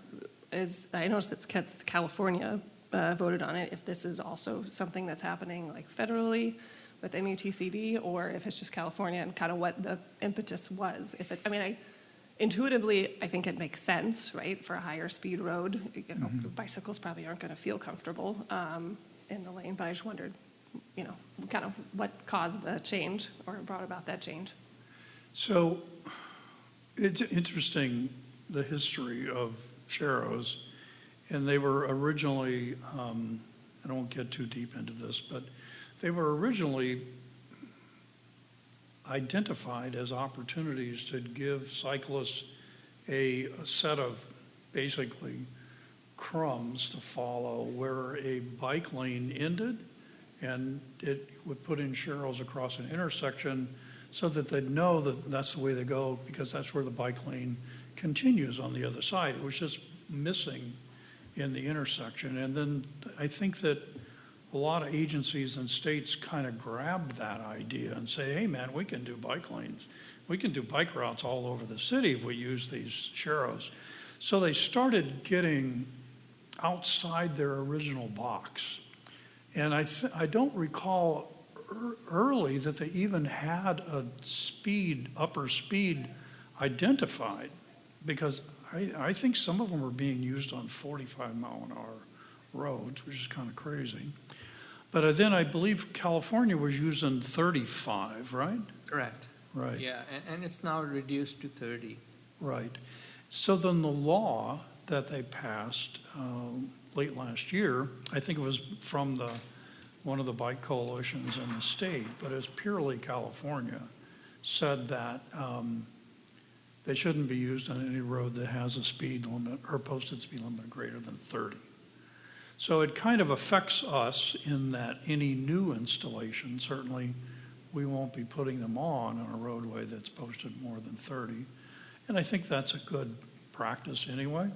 I noticed that California voted on it, if this is also something that's happening like federally with MUTCD, or if it's just California and kind of what the impetus was. Intuitively, I think it makes sense, right, for a higher speed road. You know, bicycles probably aren't going to feel comfortable in the lane, but I just wondered, you know, kind of what caused the change or brought about that change. So it's interesting, the history of Sharrows, and they were originally, I don't get too deep into this, but they were originally identified as opportunities to give cyclists a set of basically crumbs to follow where a bike lane ended, and it would put in Sharrows across an intersection so that they'd know that that's the way they go, because that's where the bike lane continues on the other side. It was just missing in the intersection. And then I think that a lot of agencies and states kind of grabbed that idea and say, hey man, we can do bike lanes. We can do bike routes all over the city if we use these Sharrows. So they started getting outside their original box. And I don't recall early that they even had a upper speed identified, because I think some of them were being used on 45-mile-an-hour roads, which is kind of crazy. But then I believe California was using 35, right? Correct. Right. Yeah, and it's now reduced to 30. Right. So then the law that they passed late last year, I think it was from one of the bike coalitions in the state, but it's purely California, said that they shouldn't be used on any road that has a speed limit or posted speed limit greater than 30. So it kind of affects us in that any new installation, certainly we won't be putting them on a roadway that's posted more than 30. And I think that's a good practice anyway.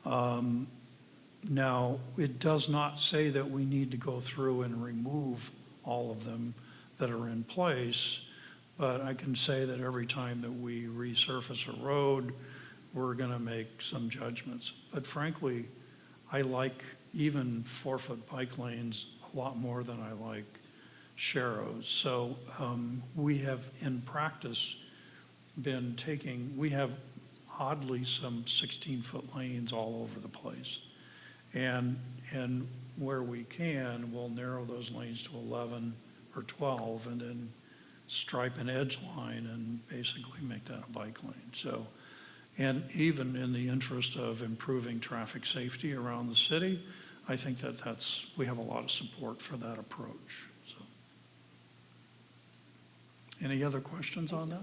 Now, it does not say that we need to go through and remove all of them that are in place, but I can say that every time that we resurface a road, we're going to make some judgments. But frankly, I like even 4-foot bike lanes a lot more than I like sharrows. So we have in practice we have oddly some 16-foot lanes all over the place. And where we can, we'll narrow those lanes to 11 or 12 and then stripe an edge line and basically make that a bike lane. So, and even in the interest of improving traffic safety around the city, I think we have a lot of support for that approach. So, any other questions on that?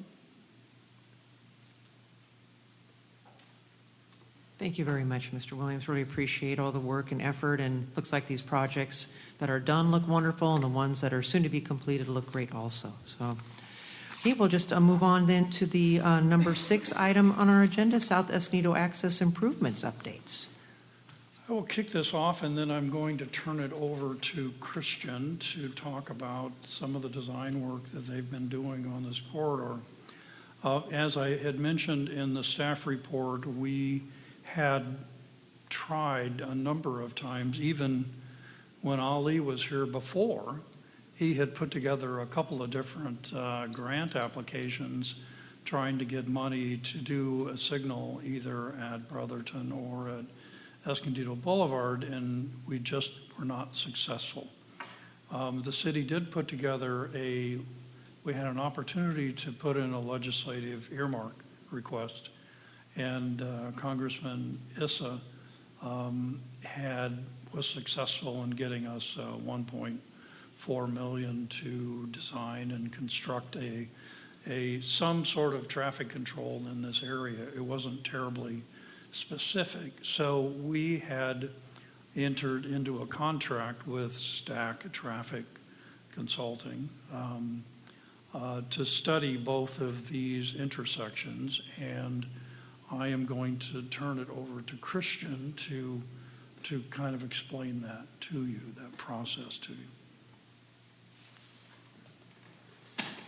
Thank you very much, Mr. Williams. Really appreciate all the work and effort, and looks like these projects that are done look wonderful, and the ones that are soon to be completed look great also. So, okay, we'll just move on then to the number 6 item on our agenda, South Escondido Access Improvements Updates. I will kick this off, and then I'm going to turn it over to Christian to talk about some of the design work that they've been doing on this corridor. As I had mentioned in the staff report, we had tried a number of times, even when Ali was here before, he had put together a couple of different grant applications trying to get money to do a signal either at Brotherton or at Escondido Boulevard, and we just were not successful. The city did put together we had an opportunity to put in a legislative earmark request, and Congressman Issa was successful in getting us $1.4 million to design and construct some sort of traffic control in this area. It wasn't terribly specific, so we had entered into a contract with Stack Traffic Consulting to study both of these intersections, and I am going to turn it over to Christian to kind of explain that to you, that process to you.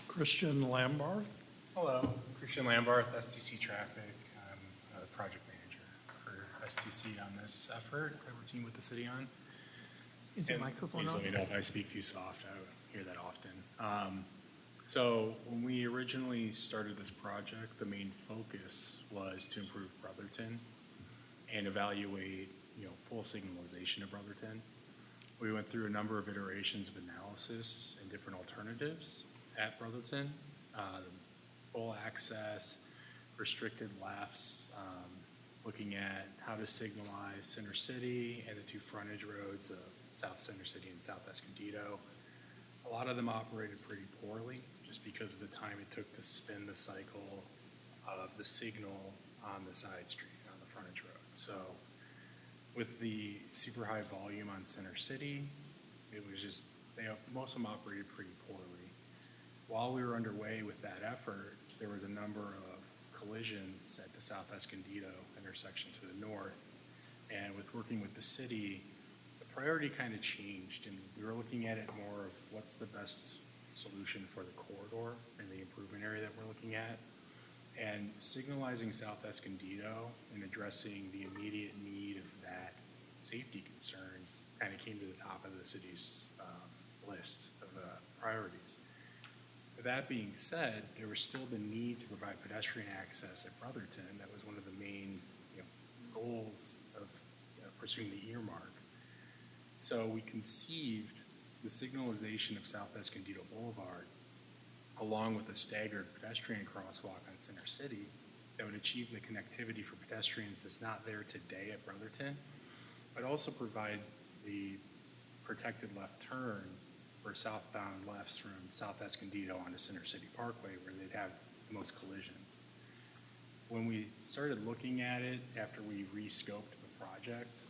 Christian Lambarth. Hello, Christian Lambarth, STC Traffic. I'm the project manager for STC on this effort that we're teaming with the city on. Is your microphone please on? let me know if I speak too soft. I hear that often. So when we originally started this project, the main focus was to improve Brotherton and evaluate, full signalization of Brotherton. We went through a number of iterations of analysis and different alternatives at Brotherton, full access, restricted lefts, looking at how to signalize Center City and the 2 frontage roads of South Center City and South Escondido. A lot of them operated pretty poorly just because of the time it took to spin the cycle of the signal on the side street, on the frontage road. So with the super high volume on Center City, it was just, most of them operated pretty poorly. While we were underway with that effort, there was a number of collisions at the South Escondido intersection to the north. And with working with the city, the priority kind of changed, and we were looking at it more of what's the best solution for the corridor and the improvement area that we're looking at. And signalizing South Escondido and addressing the immediate need of that safety concern kind of came to the top of the city's list of priorities. With that being said, there was still the need to provide pedestrian access at Brotherton. That was one of the main goals of pursuing the earmark. So we conceived the signalization of South Escondido Boulevard along with a staggered pedestrian crosswalk on Center City that would achieve the connectivity for pedestrians that's not there today at Brotherton, but also provide the protected left turn for southbound lefts from South Escondido onto Center City Parkway where they'd have the most collisions. When we started looking at it after we re-scoped the project,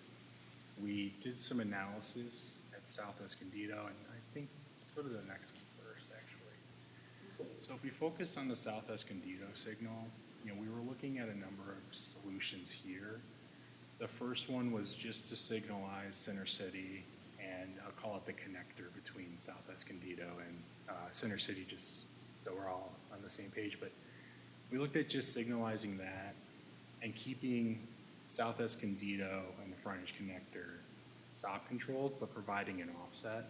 we did some analysis at South Escondido, and I think, let's go to the next one first, actually. So if we focus on the South Escondido signal, we were looking at a number of solutions here. The first one was just to signalize Center City, and I'll call it the connector between South Escondido and Center City, just so we're all on the same page. But we looked at just signalizing that and keeping South Escondido and the frontage connector stop controlled, but providing an offset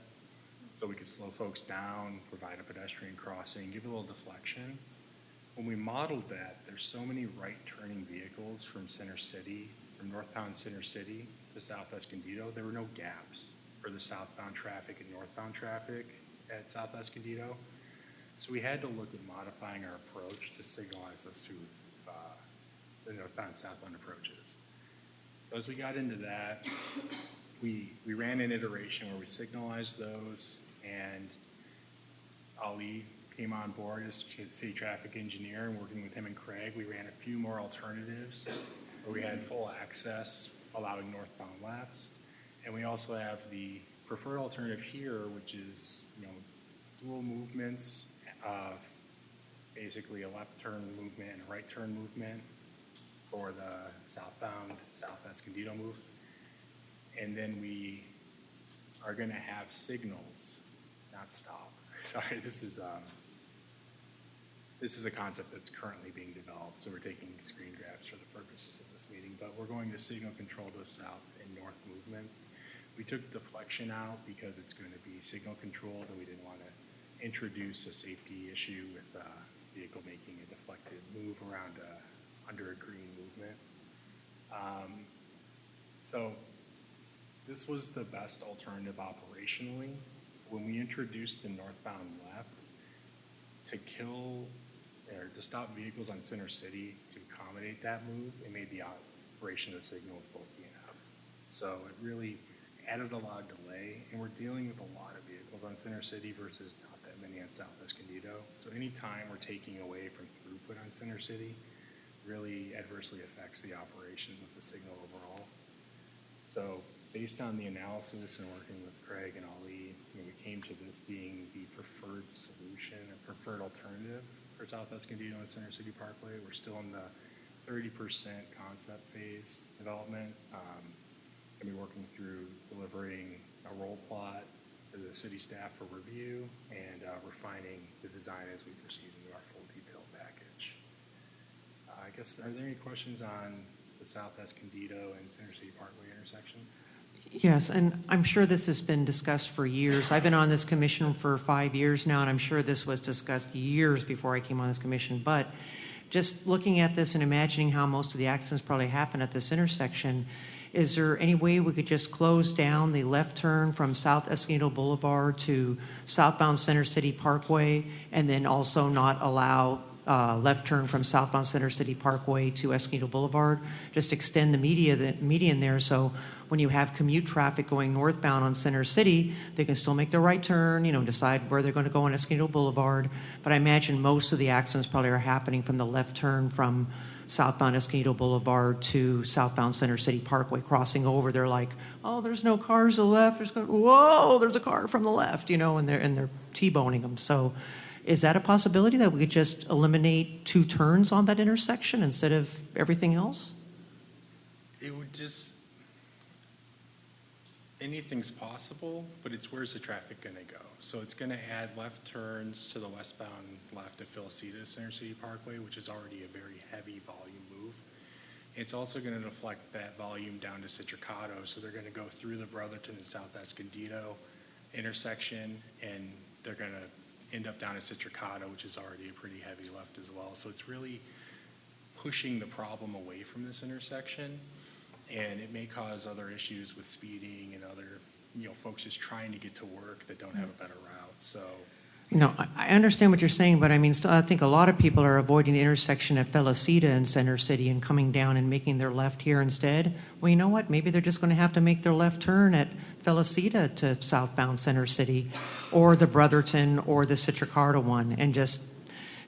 so we could slow folks down, provide a pedestrian crossing, give a little deflection. When we modeled that, there's so many right turning vehicles from Center City, from northbound Center City to South Escondido, there were no gaps for the southbound traffic and northbound traffic at South Escondido. So we had to look at modifying our approach to signalize those two, the northbound and southbound approaches. So as we got into that, we ran an iteration where we signalized those, and Ali came on board as city traffic engineer, and working with him and Craig, we ran a few more alternatives where we had full access, allowing northbound lefts. And we also have the preferred alternative here, which is, dual movements of basically a left turn movement and a right turn movement for the southbound South Escondido move. And then we are going to have signals, not stop. Sorry, this is a concept that's currently being developed, so we're taking screen grabs for the purposes of this meeting, but we're going to signal control the south and north movements. We took deflection out because it's going to be signal controlled, and we didn't want to introduce a safety issue with a vehicle making a deflected move around under a green movement. So this was the best alternative operationally. When we introduced the northbound left to kill or to stop vehicles on Center City to accommodate that move, it made the operation of the signals both be enough. So it really added a lot of delay, and we're dealing with a lot of vehicles on Center City versus not that many on South Escondido. So anytime we're taking away from throughput on Center City really adversely affects the operations of the signal overall. So based on the analysis and working with Craig and Ali, we came to this being the preferred solution, a preferred alternative for South Escondido and Center City Parkway. We're still in the 30% concept phase development. Going to be working through delivering a roll plot to the city staff for review and refining the design as we proceed into our full detailed package. I guess, are there any questions on the South Escondido and Center City Parkway intersections? Yes, and I'm sure this has been discussed for years. I've been on this commission for 5 years now, and I'm sure this was discussed years before I came on this commission. But just looking at this and imagining how most of the accidents probably happen at this intersection, is there any way we could just close down the left turn from South Escondido Boulevard to southbound Center City Parkway, and then also not allow left turn from southbound Center City Parkway to Escondido Boulevard? Just extend the median there, so when you have commute traffic going northbound on Center City, they can still make their right turn, decide where they're going to go on Escondido Boulevard. But I imagine most of the accidents probably are happening from the left turn from southbound Escondido Boulevard to southbound Center City Parkway, crossing over. They're like, oh, there's no cars to the left. Whoa, there's a car from the left, and they're T-boning them. So is that a possibility that we could just eliminate 2 turns on that intersection instead of everything else? It would just, anything's possible, but it's where's the traffic going to go? So it's going to add left turns to the westbound left of Felicita Center City Parkway, which is already a very heavy volume move. It's also going to deflect that volume down to Citricato, so they're going to go through the Brotherton and South Escondido intersection, and they're going to end up down at Citricato, which is already a pretty heavy left as well. So it's really pushing the problem away from this intersection, and it may cause other issues with speeding and other, folks just trying to get to work that don't have a better route. So I understand what you're saying, but I mean, still, I think a lot of people are avoiding the intersection at Felicita in Center City and coming down and making their left here instead. Well, you know what? Maybe they're just going to have to make their left turn at Felicita to southbound Center City, or the Brotherton, or the Citricarta one, and just,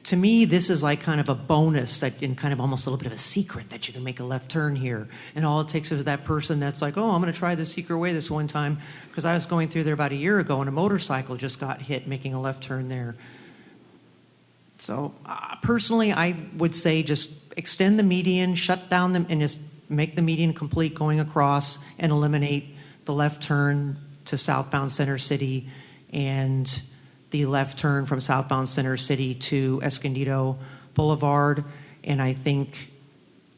to me, this is like kind of a bonus that, and kind of almost a little bit of a secret that you can make a left turn here. And all it takes is that person that's like, oh, I'm going to try the secret way this one time, because I was going through there about a year ago and a motorcycle just got hit making a left turn there. So personally, I would say just extend the median, shut down them, and just make the median complete going across and eliminate the left turn to southbound Center City and the left turn from southbound Center City to Escondido Boulevard. And I think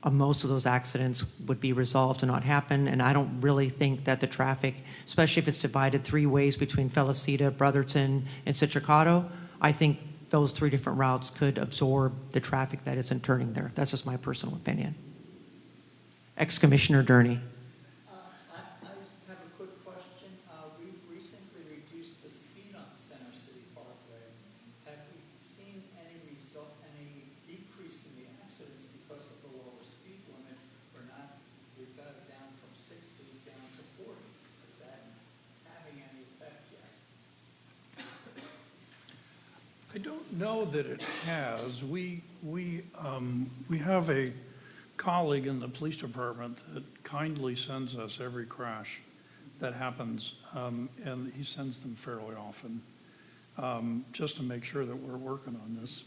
most of those accidents would be resolved to not happen. And I don't really think that the traffic, especially if it's divided three ways between Felicita, Brotherton, and Citricato, I think those three different routes could absorb the traffic that isn't turning there. That's just my personal opinion. Ex-Commissioner Durney. I have a quick question. We've recently reduced the speed on Center City Parkway. Have we seen any decrease in the accidents because of the lower speed limit or not? We've got it down from 60 down to 40. Is that having any effect yet? I don't know that it has. We have a colleague in the police department that kindly sends us every crash that happens, and he sends them fairly often, just to make sure that we're working on this.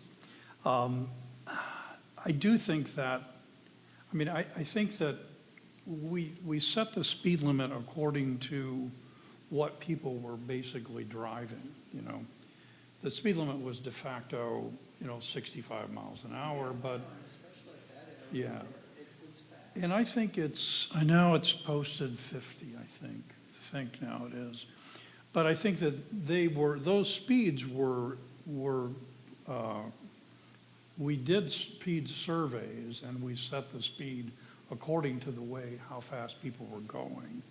I do think that, I think that we set the speed limit according to what people were basically driving, The speed limit was de facto, 65 miles an hour, but yeah. And I think now it's posted 50, I think now it is. But I think that those speeds were we did speed surveys and we set the speed according to the way how fast people were going.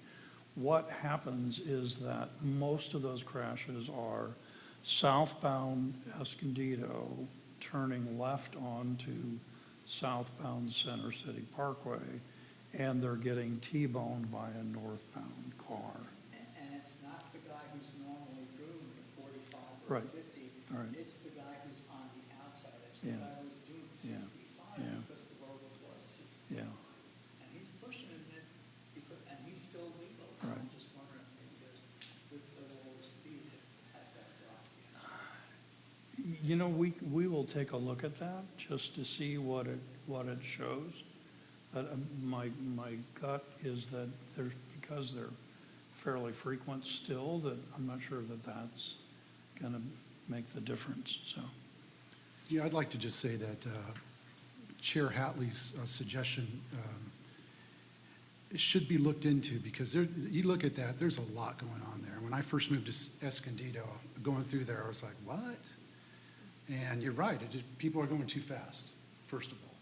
What happens is that most of those crashes are southbound Escondido turning left onto southbound Center City Parkway, and they're getting T-boned by a northbound car. And it's not the guy who's normally doing the 45 or Right. 50. Right. It's the guy who's on the outside. It's the Yeah. guy who's doing 65 Yeah. because the road was 60. Yeah. And he's pushing it, and he's still legal. So Right. I'm just wondering if maybe there's, with the lower speed, has that dropped yet? We will take a look at that just to see what it shows. But my gut is that because they're fairly frequent still, that I'm not sure that that's going to make the difference. So Yeah, I'd like to just say that Chair Hatley's suggestion, it should be looked into, because you look at that, there's a lot going on there. When I first moved to Escondido, going through there, I was like, what? And you're right, people are going too fast, first of all.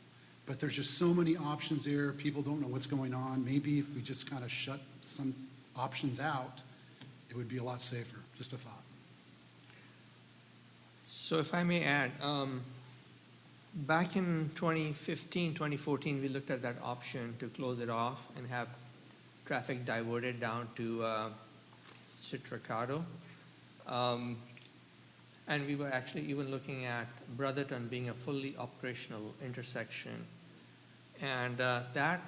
But there's just so many options there. People don't know what's going on. Maybe if we just kind of shut some options out, it would be a lot safer. Just a thought. So if I may add, back in 2015, 2014, we looked at that option to close it off and have traffic diverted down to Citricato. And we were actually even looking at Brotherton being a fully operational intersection. And that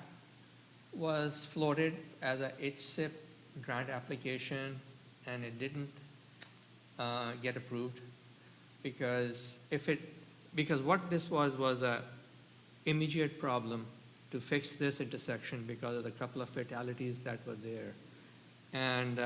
was floated as a HSIP grant application, and it didn't get approved because what this was a immediate problem to fix this intersection because of the couple of fatalities that were there. And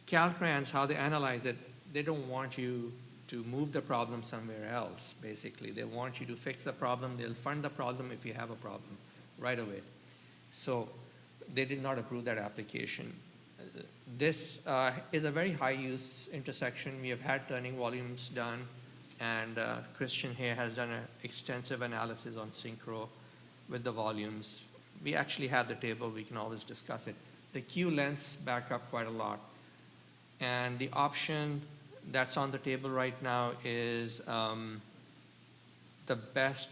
Caltrans, how they analyze it, they don't want you to move the problem somewhere else, basically. They want you to fix the problem. They'll fund the problem if you have a problem right away. So they did not approve that application. This is a very high-use intersection. We have had turning volumes done, and Christian here has done an extensive analysis on synchro with the volumes. We actually have the table. We can always discuss it. The queue lengths back up quite a lot. And the option that's on the table right now is the best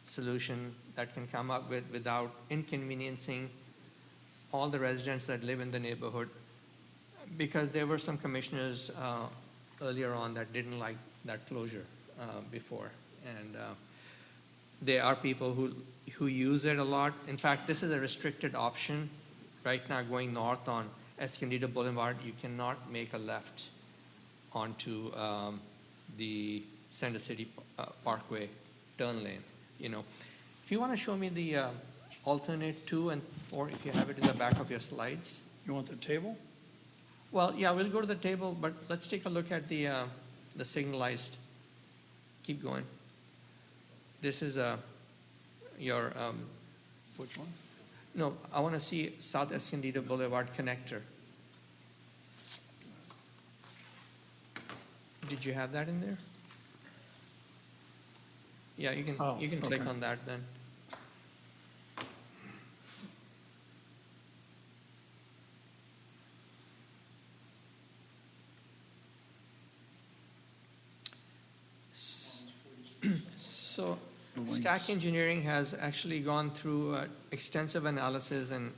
solution that can come up with without inconveniencing all the residents that live in the neighborhood, because there were some commissioners earlier on that didn't like that closure before. And there are people who use it a lot. In fact, this is a restricted option right now going north on Escondido Boulevard. You cannot make a left onto the Center City Parkway turn lane. You know, if you want to show me the alternate 2 and 4, if you have it in the back of your slides. You want the table? Well, yeah, we'll go to the table, but let's take a look at the signalized. Keep going. This is your. Which one? No, I want to see South Escondido Boulevard connector. Did you have that in there? Yeah, you can click okay. on that then. So Stack Engineering has actually gone through extensive analysis and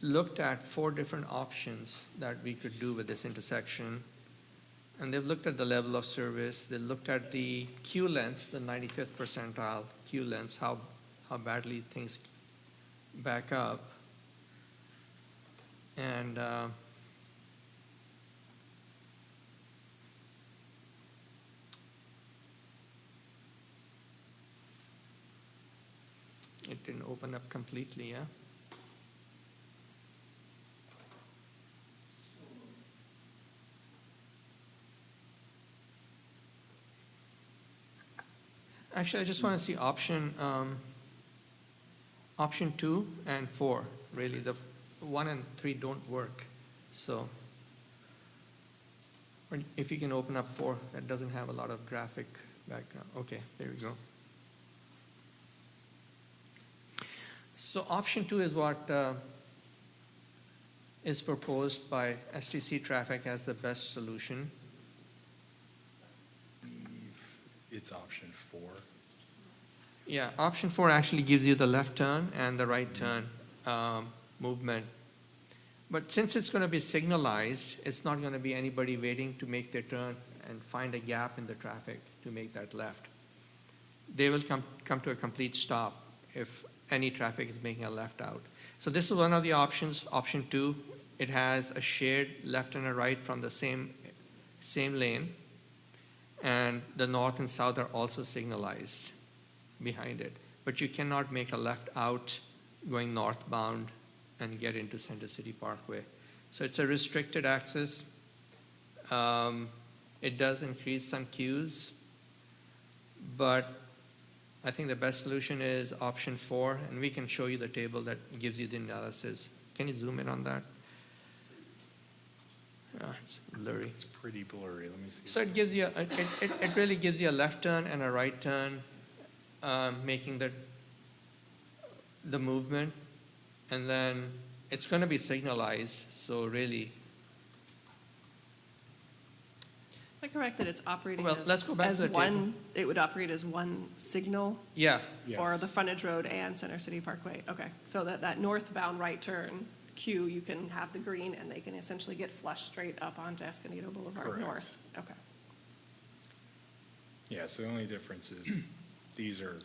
looked at 4 different options that we could do with this intersection. And they've looked at the level of service. They looked at the queue lengths, the 95th percentile queue lengths, how badly things back up. And it didn't open up completely, yeah? Actually, I just want to see option 2 and 4. Really, the 1 and 3 don't work. So, if you can open up 4, that doesn't have a lot of graphic background. Okay, there we go. So, option 2 is what is proposed by STC Traffic as the best solution. It's option 4. Yeah, option 4 actually gives you the left turn and the right turn movement. But since it's going to be signalized, it's not going to be anybody waiting to make their turn and find a gap in the traffic to make that left. They will come to a complete stop if any traffic is making a left out. So this is one of the options, option 2. It has a shared left and a right from the same lane. And the north and south are also signalized behind it. But you cannot make a left out going northbound and get into Center City Parkway. So it's a restricted access. It does increase some queues, but I think the best solution is option 4, and we can show you the table that gives you the analysis. Can you zoom in on that? It's blurry. It's pretty blurry. Let me see. So it gives you, it really gives you a left turn and a right turn, making the movement, and then it's going to be signalized. So really, Am I correct that it's operating Well, as, let's go back as to the one, it would operate as one signal yeah, for Yes. the frontage road and Center City Parkway? Okay, so that northbound right turn queue, you can have the green and they can essentially get flushed straight up onto Escondido Boulevard Correct. North. Okay, Yeah, so the only difference is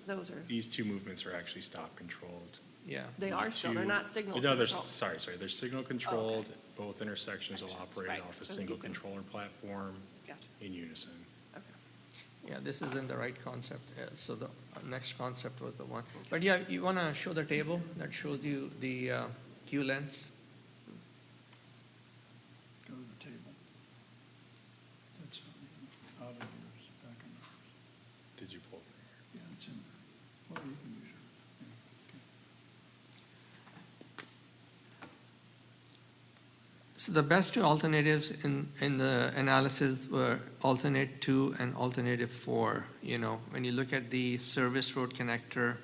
those are, these 2 movements are actually stop controlled. yeah. they are still, they're not signal No, they're, control. sorry, they're signal controlled. Both intersections will operate right. off a So single you can- controller platform Gotcha. in unison. Okay. Yeah, this isn't the right concept. So the next concept was the one. But yeah, you want to show the table that shows you the queue lengths. Go to the table. That's out of yours, back in yours. Did you pull through? Yeah, it's in there. Well, you can use yours. Yeah, okay. So the best two alternatives in the analysis were alternate 2 and alternative 4. You know, when you look at the service road connector,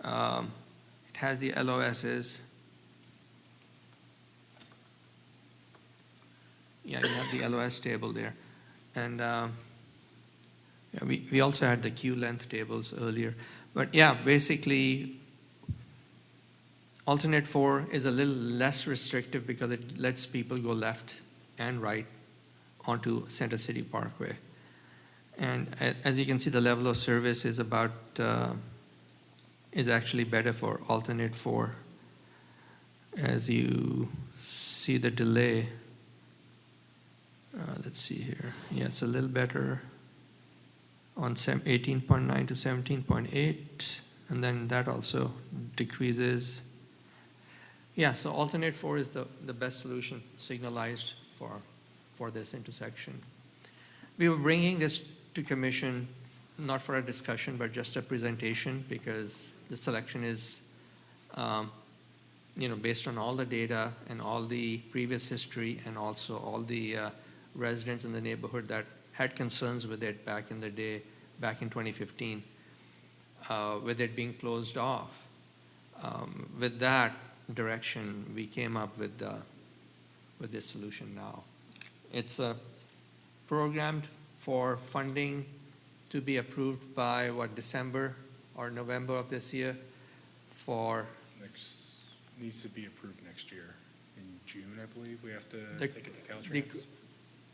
it has the LOSs. Yeah, you have the LOS table there. And yeah, we also had the queue length tables earlier. But yeah, basically, alternate 4 is a little less restrictive because it lets people go left and right onto Center City Parkway. And as you can see, the level of service is about, is actually better for alternate 4. As you see the delay, let's see here. Yeah, it's a little better on 18.9 to 17.8, and then that also decreases. Yeah, so alternate 4 is the best solution signalized for this intersection. We were bringing this to commission not for a discussion, but just a presentation, because the selection is, based on all the data and all the previous history, and also all the residents in the neighborhood that had concerns with it back in the day, back in 2015, with it being closed off. With that direction, we came up with this solution now. It's programmed for funding to be approved by December or November of this year. Needs to be approved next year. In June, I believe, we have to take it to Caltrans.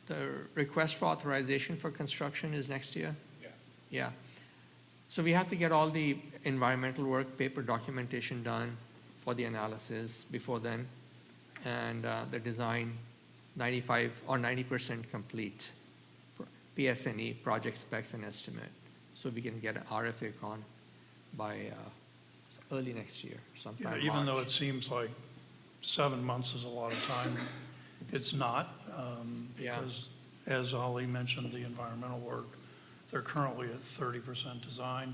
The request for authorization for construction is next year? Yeah. Yeah. So we have to get all the environmental work, paper documentation done for the analysis before then, and the design 95 or 90% complete, PSNE, project specs and estimate, so we can get an RFA con by early next year, sometime Yeah, even though March. it seems like 7 months is a lot of time, it's not. Yeah. Because, as Ali mentioned, the environmental work, they're currently at 30% design.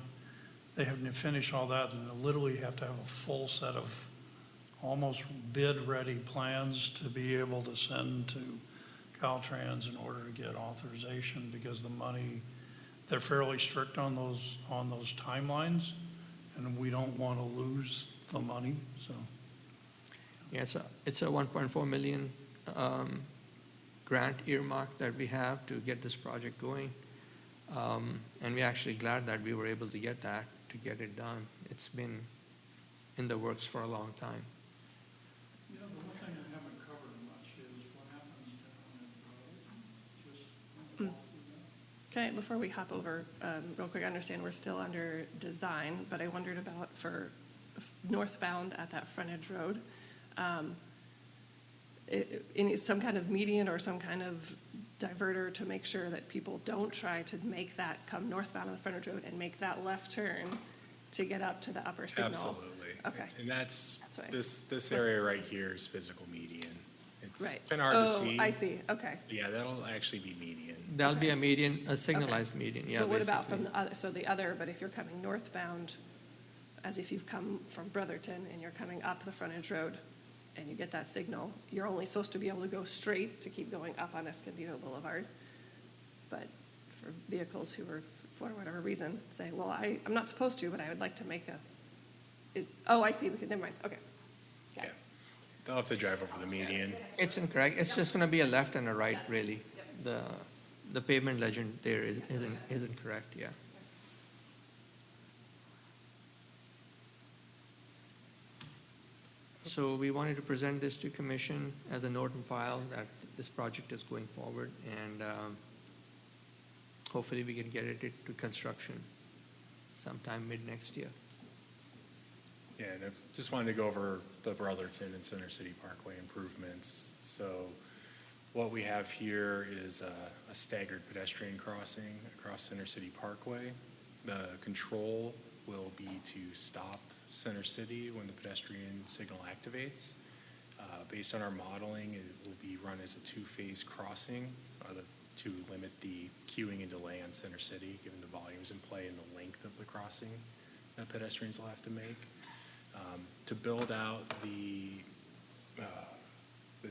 They haven't finished all that, and they literally have to have a full set of almost bid-ready plans to be able to send to Caltrans in order to get authorization, because the money, they're fairly strict on those timelines, and we don't want to lose the money, so. Yeah, it's a 1.4 million grant earmark that we have to get this project going. And we're actually glad that we were able to get that, to get it done. It's been in the works for a long time. You know, the one thing I haven't covered much is what happens down in the road. Just Okay, before we hop over, real quick, I understand we're still under design, but I wondered about for northbound at that frontage road, some kind of median or some kind of diverter to make sure that people don't try to make that come northbound on the frontage road and make that left turn to get up to the upper signal. Absolutely. Okay. And that's fine. this area right here is physical median. It's Right. been hard to Oh, see. I see, okay. Yeah, that'll actually be median. There'll be a median, a signalized median, yeah. But what about basically. from the other, so the other, but if you're coming northbound, as if you've come from Brotherton and you're coming up the frontage road and you get that signal, you're only supposed to be able to go straight to keep going up on Escondido Boulevard. But for vehicles who are, for whatever reason, say, well, I'm not supposed to, but I would like to make I see, never mind, okay. Yeah. They'll have to drive over the median. It's incorrect. It's just going to be a left and a right, really. The pavement legend there isn't correct, yeah. So we wanted to present this to commission as a note and file that this project is going forward, and hopefully we can get it to construction sometime mid-next year. Yeah, and I just wanted to go over the Brotherton and Center City Parkway improvements. So what we have here is a staggered pedestrian crossing across Center City Parkway. The control will be to stop Center City when the pedestrian signal activates. Based on our modeling, it will be run as a two-phase crossing to limit the queuing and delay on Center City, given the volumes in play and the length of the crossing that pedestrians will have to make. To build out the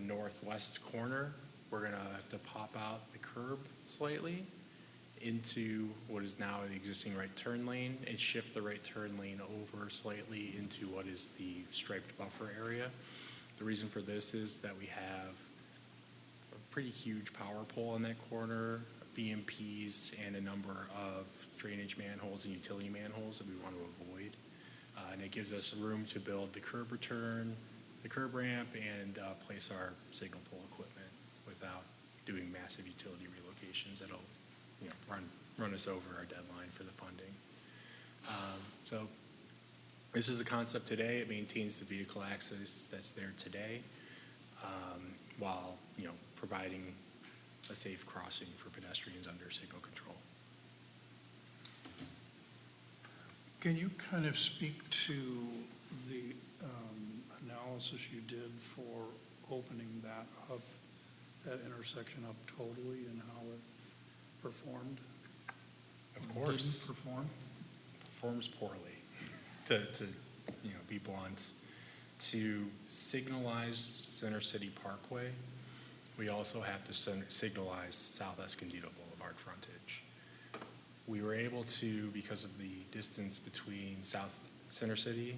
northwest corner, we're going to have to pop out the curb slightly into what is now the existing right turn lane and shift the right turn lane over slightly into what is the striped buffer area. The reason for this is that we have a pretty huge power pole in that corner, BMPs, and a number of drainage manholes and utility manholes that we want to avoid. And it gives us room to build the curb return, the curb ramp, and place our signal pole equipment without doing massive utility relocations that'll run us over our deadline for the funding. So this is a concept today. It maintains the vehicle access that's there today, while providing a safe crossing for pedestrians under signal control. Can you kind of speak to the analysis you did for opening that intersection up totally, and how it performed? Of course. Didn't perform? Performs poorly, to be blunt. To signalize Center City Parkway, we also have to signalize South Escondido Boulevard frontage. We were able to, because of the distance between South Center City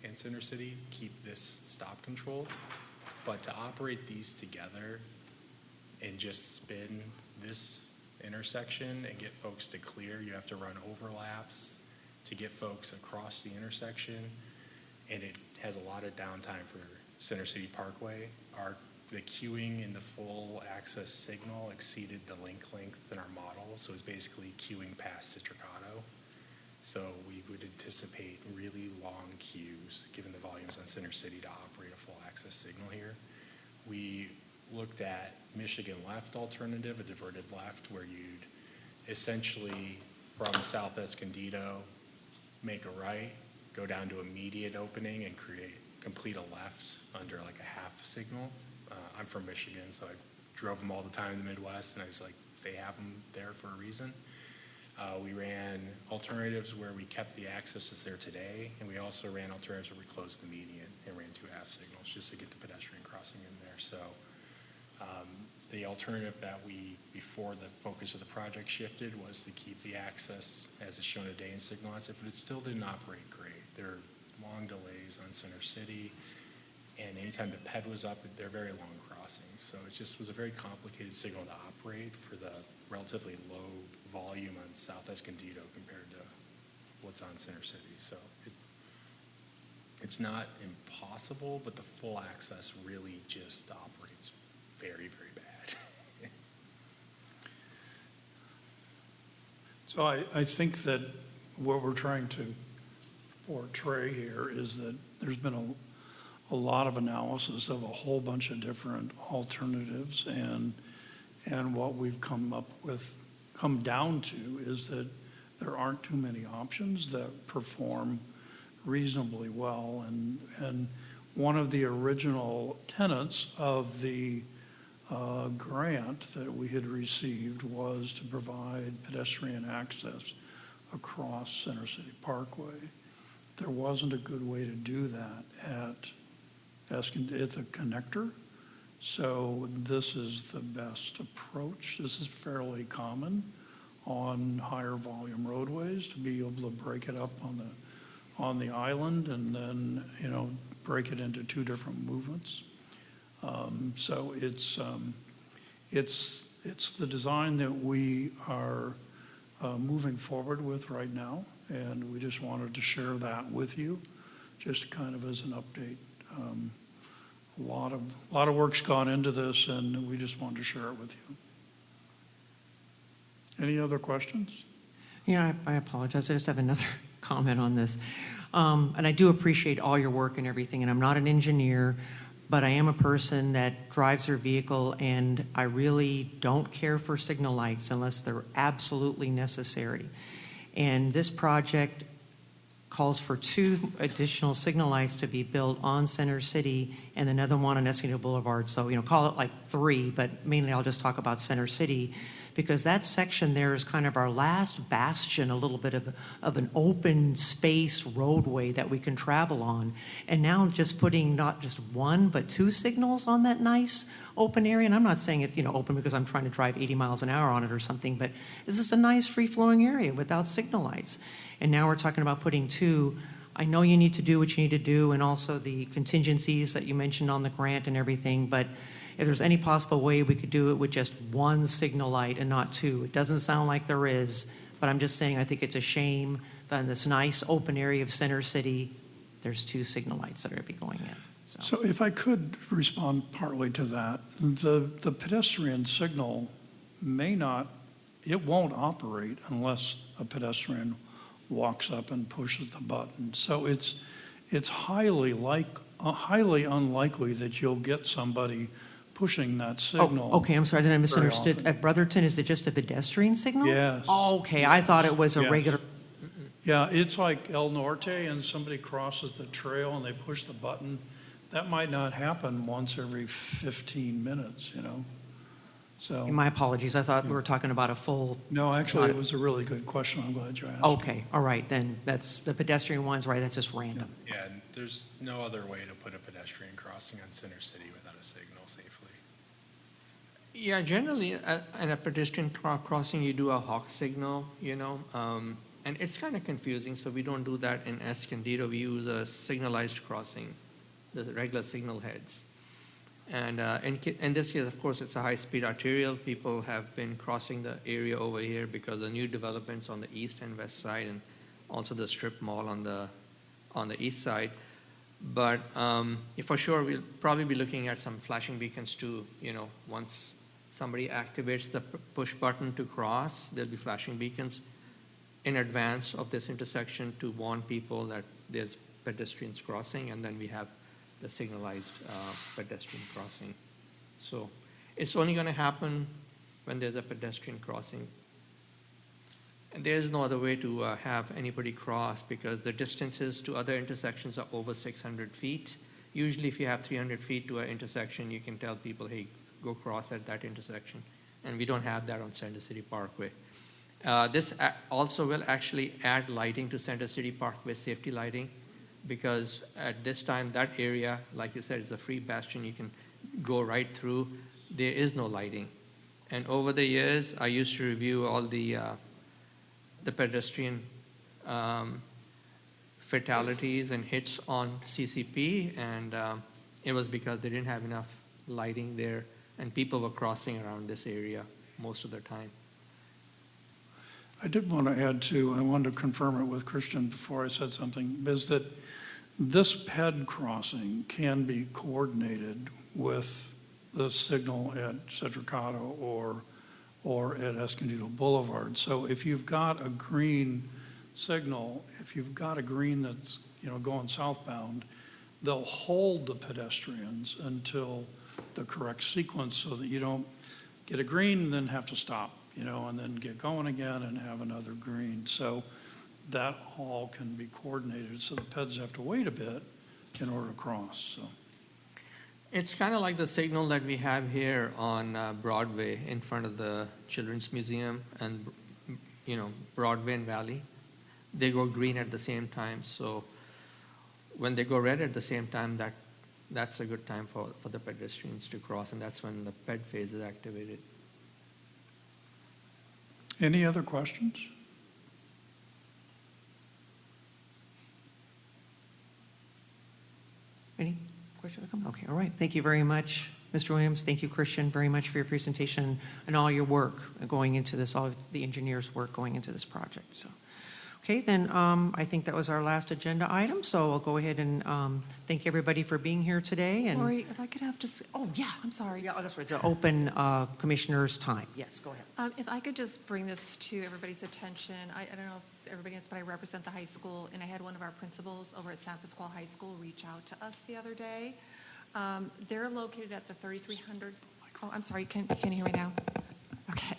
and Center City, keep this stop controlled. But to operate these together and just spin this intersection and get folks to clear, you have to run overlaps to get folks across the intersection, and it has a lot of downtime for Center City Parkway. The queuing in the full access signal exceeded the link length in our model, so it's basically queuing past Citricato. So we would anticipate really long queues, given the volumes on Center City, to operate a full access signal here. We looked at Michigan left alternative, a diverted left, where you'd essentially from South Escondido make a right, go down to a median opening, and complete a left under like a half signal. I'm from Michigan, so I drove them all the time in the Midwest, and I was like, they have them there for a reason. We ran alternatives where we kept the access that's there today, and we also ran alternatives where we closed the median and ran two half signals just to get the pedestrian crossing in there. So the alternative that before the focus of the project shifted, was to keep the access as it's shown today and signalize it, but it still didn't operate great. There are long delays on Center City, and anytime the PED was up, they're very long crossings. So it just was a very complicated signal to operate for the relatively low volume on South Escondido compared to what's on Center City. So it's not impossible, but the full access really just operates very, very bad. So I think that what we're trying to portray here is that there's been a lot of analysis of a whole bunch of different alternatives, and what we've come down to is that there aren't too many options that perform reasonably well. And one of the original tenets of the grant that we had received was to provide pedestrian access across Center City Parkway. There wasn't a good way to do that at the connector. So this is the best approach. This is fairly common on higher volume roadways, to be able to break it up on the island and then, break it into two different movements. So it's the design that we are moving forward with right now, and we just wanted to share that with you, just kind of as an update. A lot of work's gone into this, and we just wanted to share it with you. Any other questions? Yeah, I apologize. I just have another comment on this. And I do appreciate all your work and everything, and I'm not an engineer, but I am a person that drives their vehicle, and I really don't care for signal lights unless they're absolutely necessary. And this project calls for 2 additional signal lights to be built on Center City and another one on Escondido Boulevard. So, call it like 3, but mainly I'll just talk about Center City, because that section there is kind of our last bastion, a little bit of an open space roadway that we can travel on. And now just putting not just 1, but 2 signals on that nice open area. And I'm not saying it, open because I'm trying to drive 80 miles an hour on it or something, but it's just a nice free-flowing area without signal lights. And now we're talking about putting 2. I know you need to do what you need to do, and also the contingencies that you mentioned on the grant and everything, but if there's any possible way we could do it with just 1 signal light and not 2. It doesn't sound like there is, but I'm just saying I think it's a shame that in this nice open area of Center City, there's 2 signal lights that are going to be going in. So if I could respond partly to that, the pedestrian signal it won't operate unless a pedestrian walks up and pushes the button. So it's highly unlikely that you'll get somebody pushing that signal. Oh, okay, I'm sorry, then I misunderstood. often. At Brotherton, is it just a pedestrian signal? Yes. Oh, okay, I thought it was a Yes. regular, Yeah, it's like El Norte and somebody crosses the trail and they push the button. That might not happen once every 15 minutes, So, my apologies, I thought we were talking about a full, no, actually, it was a really good question. I'm glad you asked. okay, all right, then that's the pedestrian ones, right, that's just random. Yeah, and there's no other way to put a pedestrian crossing on Center City without a signal safely. Yeah, generally, in a pedestrian crossing, you do a hawk signal, and it's kind of confusing, so we don't do that in Escondido. We use a signalized crossing, the regular signal heads. And in this case, of course, it's a high-speed arterial. People have been crossing the area over here because of new developments on the east and west side, and also the strip mall on the east side. But for sure, we'll probably be looking at some flashing beacons too. Once somebody activates the push button to cross, there'll be flashing beacons in advance of this intersection to warn people that there's pedestrians crossing, and then we have the signalized pedestrian crossing. So it's only going to happen when there's a pedestrian crossing. And there is no other way to have anybody cross, because the distances to other intersections are over 600 feet. Usually if you have 300 feet to an intersection, you can tell people, hey, go cross at that intersection. And we don't have that on Center City Parkway. This also will actually add lighting to Center City Parkway, safety lighting, because at this time, that area, like you said, is a free bastion. You can go right through. There is no lighting. And over the years, I used to review all the pedestrian fatalities and hits on CCP, and it was because they didn't have enough lighting there, and people were crossing around this area most of the time. I did want to add I wanted to confirm it with Christian before I said something, is that this PED crossing can be coordinated with the signal at Cedricato or at Escondido Boulevard. So if you've got a green signal, if you've got a green that's going southbound, they'll hold the pedestrians until the correct sequence, so that you don't get a green and then have to stop, and then get going again and have another green. So that all can be coordinated, so the PEDs have to wait a bit in order to cross. So It's kind of like the signal that we have here on Broadway in front of the Children's Museum and, Broadway and Valley. They go green at the same time. So when they go red at the same time, that's a good time for the pedestrians to cross, and that's when the PED phase is activated. any other questions? Any questions? Okay, all right. Thank you very much, Mr. Williams. Thank you, Christian, very much for your presentation and all your work going into this, all of the engineers' work going into this project. So, okay, then I think that was our last agenda item. So I'll go ahead and thank everybody for being here today. And Lori, if I could have just, oh, yeah, I'm sorry. yeah, that's right. To open commissioners' time. Yes, go ahead. If I could just bring this to everybody's attention, I don't know if everybody knows, but I represent the high school, and I had one of our principals over at San Pasqual High School reach out to us the other day. They're located at the 3300, oh, I'm sorry, can you hear me now? Okay.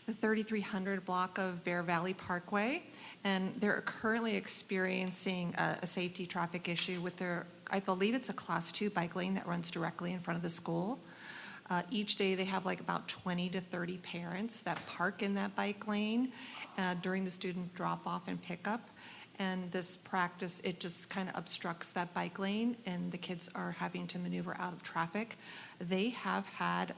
the 3300 block of Bear Valley Parkway, and they're currently experiencing a safety traffic issue with their, I believe it's a Class 2 bike lane that runs directly in front of the school. Each day, they have like about 20 to 30 parents that park in that bike lane during the student drop-off and pickup. And this practice, it just kind of obstructs that bike lane, and the kids are having to maneuver out of traffic. They have had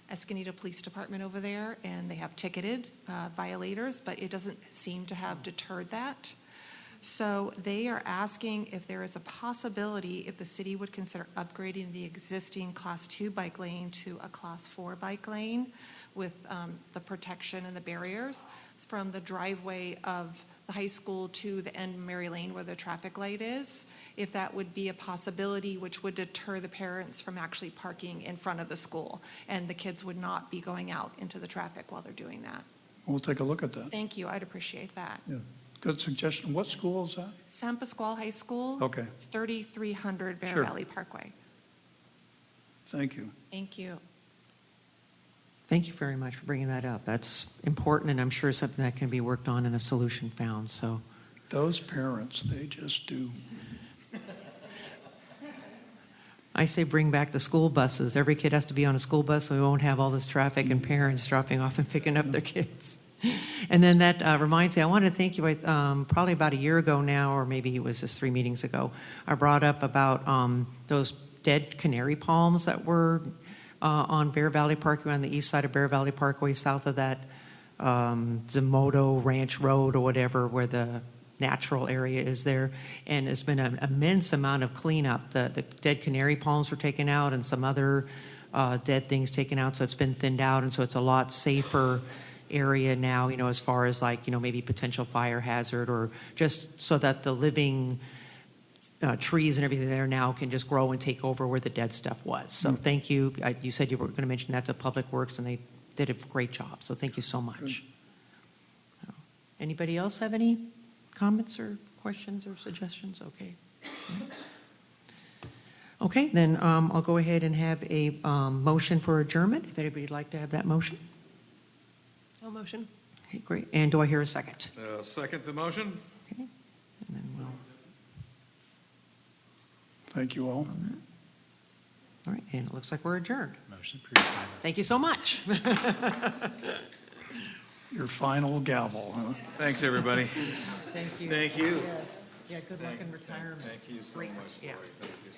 Escondido Police Department over there, and they have ticketed violators, but it doesn't seem to have deterred that. So they are asking if there is a possibility, if the city would consider upgrading the existing Class 2 bike lane to a Class 4 bike lane with the protection and the barriers from the driveway of the high school to the end of Mary Lane where the traffic light is, if that would be a possibility which would deter the parents from actually parking in front of the school, and the kids would not be going out into the traffic while they're doing that. We'll take a look at that. Thank you, I'd appreciate that. Yeah, good suggestion. What school is that? San Pasqual High School. Okay. It's 3300 Bear Sure. Valley Parkway. Thank you. Thank you. Thank you very much for bringing that up. That's important, and I'm sure something that can be worked on and a solution found, so. Those parents, they just do. I say bring back the school buses. Every kid has to be on a school bus, so we won't have all this traffic and parents dropping off and picking up their kids. And then that reminds me, I want to thank you, probably about a year ago now, or maybe it was just 3 meetings ago, I brought up about those dead canary palms that were on Bear Valley Parkway, on the east side of Bear Valley Parkway, south of that Zamoto Ranch Road or whatever, where the natural area is there. And it's been an immense amount of cleanup. The dead canary palms were taken out and some other dead things taken out, so it's been thinned out, and so it's a lot safer area now, as far as like, maybe potential fire hazard, or just so that the living trees and everything there now can just grow and take over where the dead stuff was. So thank you. You said you were going to mention that to Public Works, and they did a great job. So thank you so much. Anybody else have any comments or questions or suggestions? Okay. Okay, then I'll go ahead and have a motion for adjournment, if anybody'd like to have that motion. No motion. Okay, great. And do I hear a second? Second the motion? Okay. And then we'll, Thank you all. all right, and it looks like we're adjourned. Motion approved. Thank you so much. Your final gavel, huh? Thanks, everybody. Thank you. Thank you. Yes. Yeah, good luck in retirement. Thank you so Great. much, Yeah. Lori. Thank you.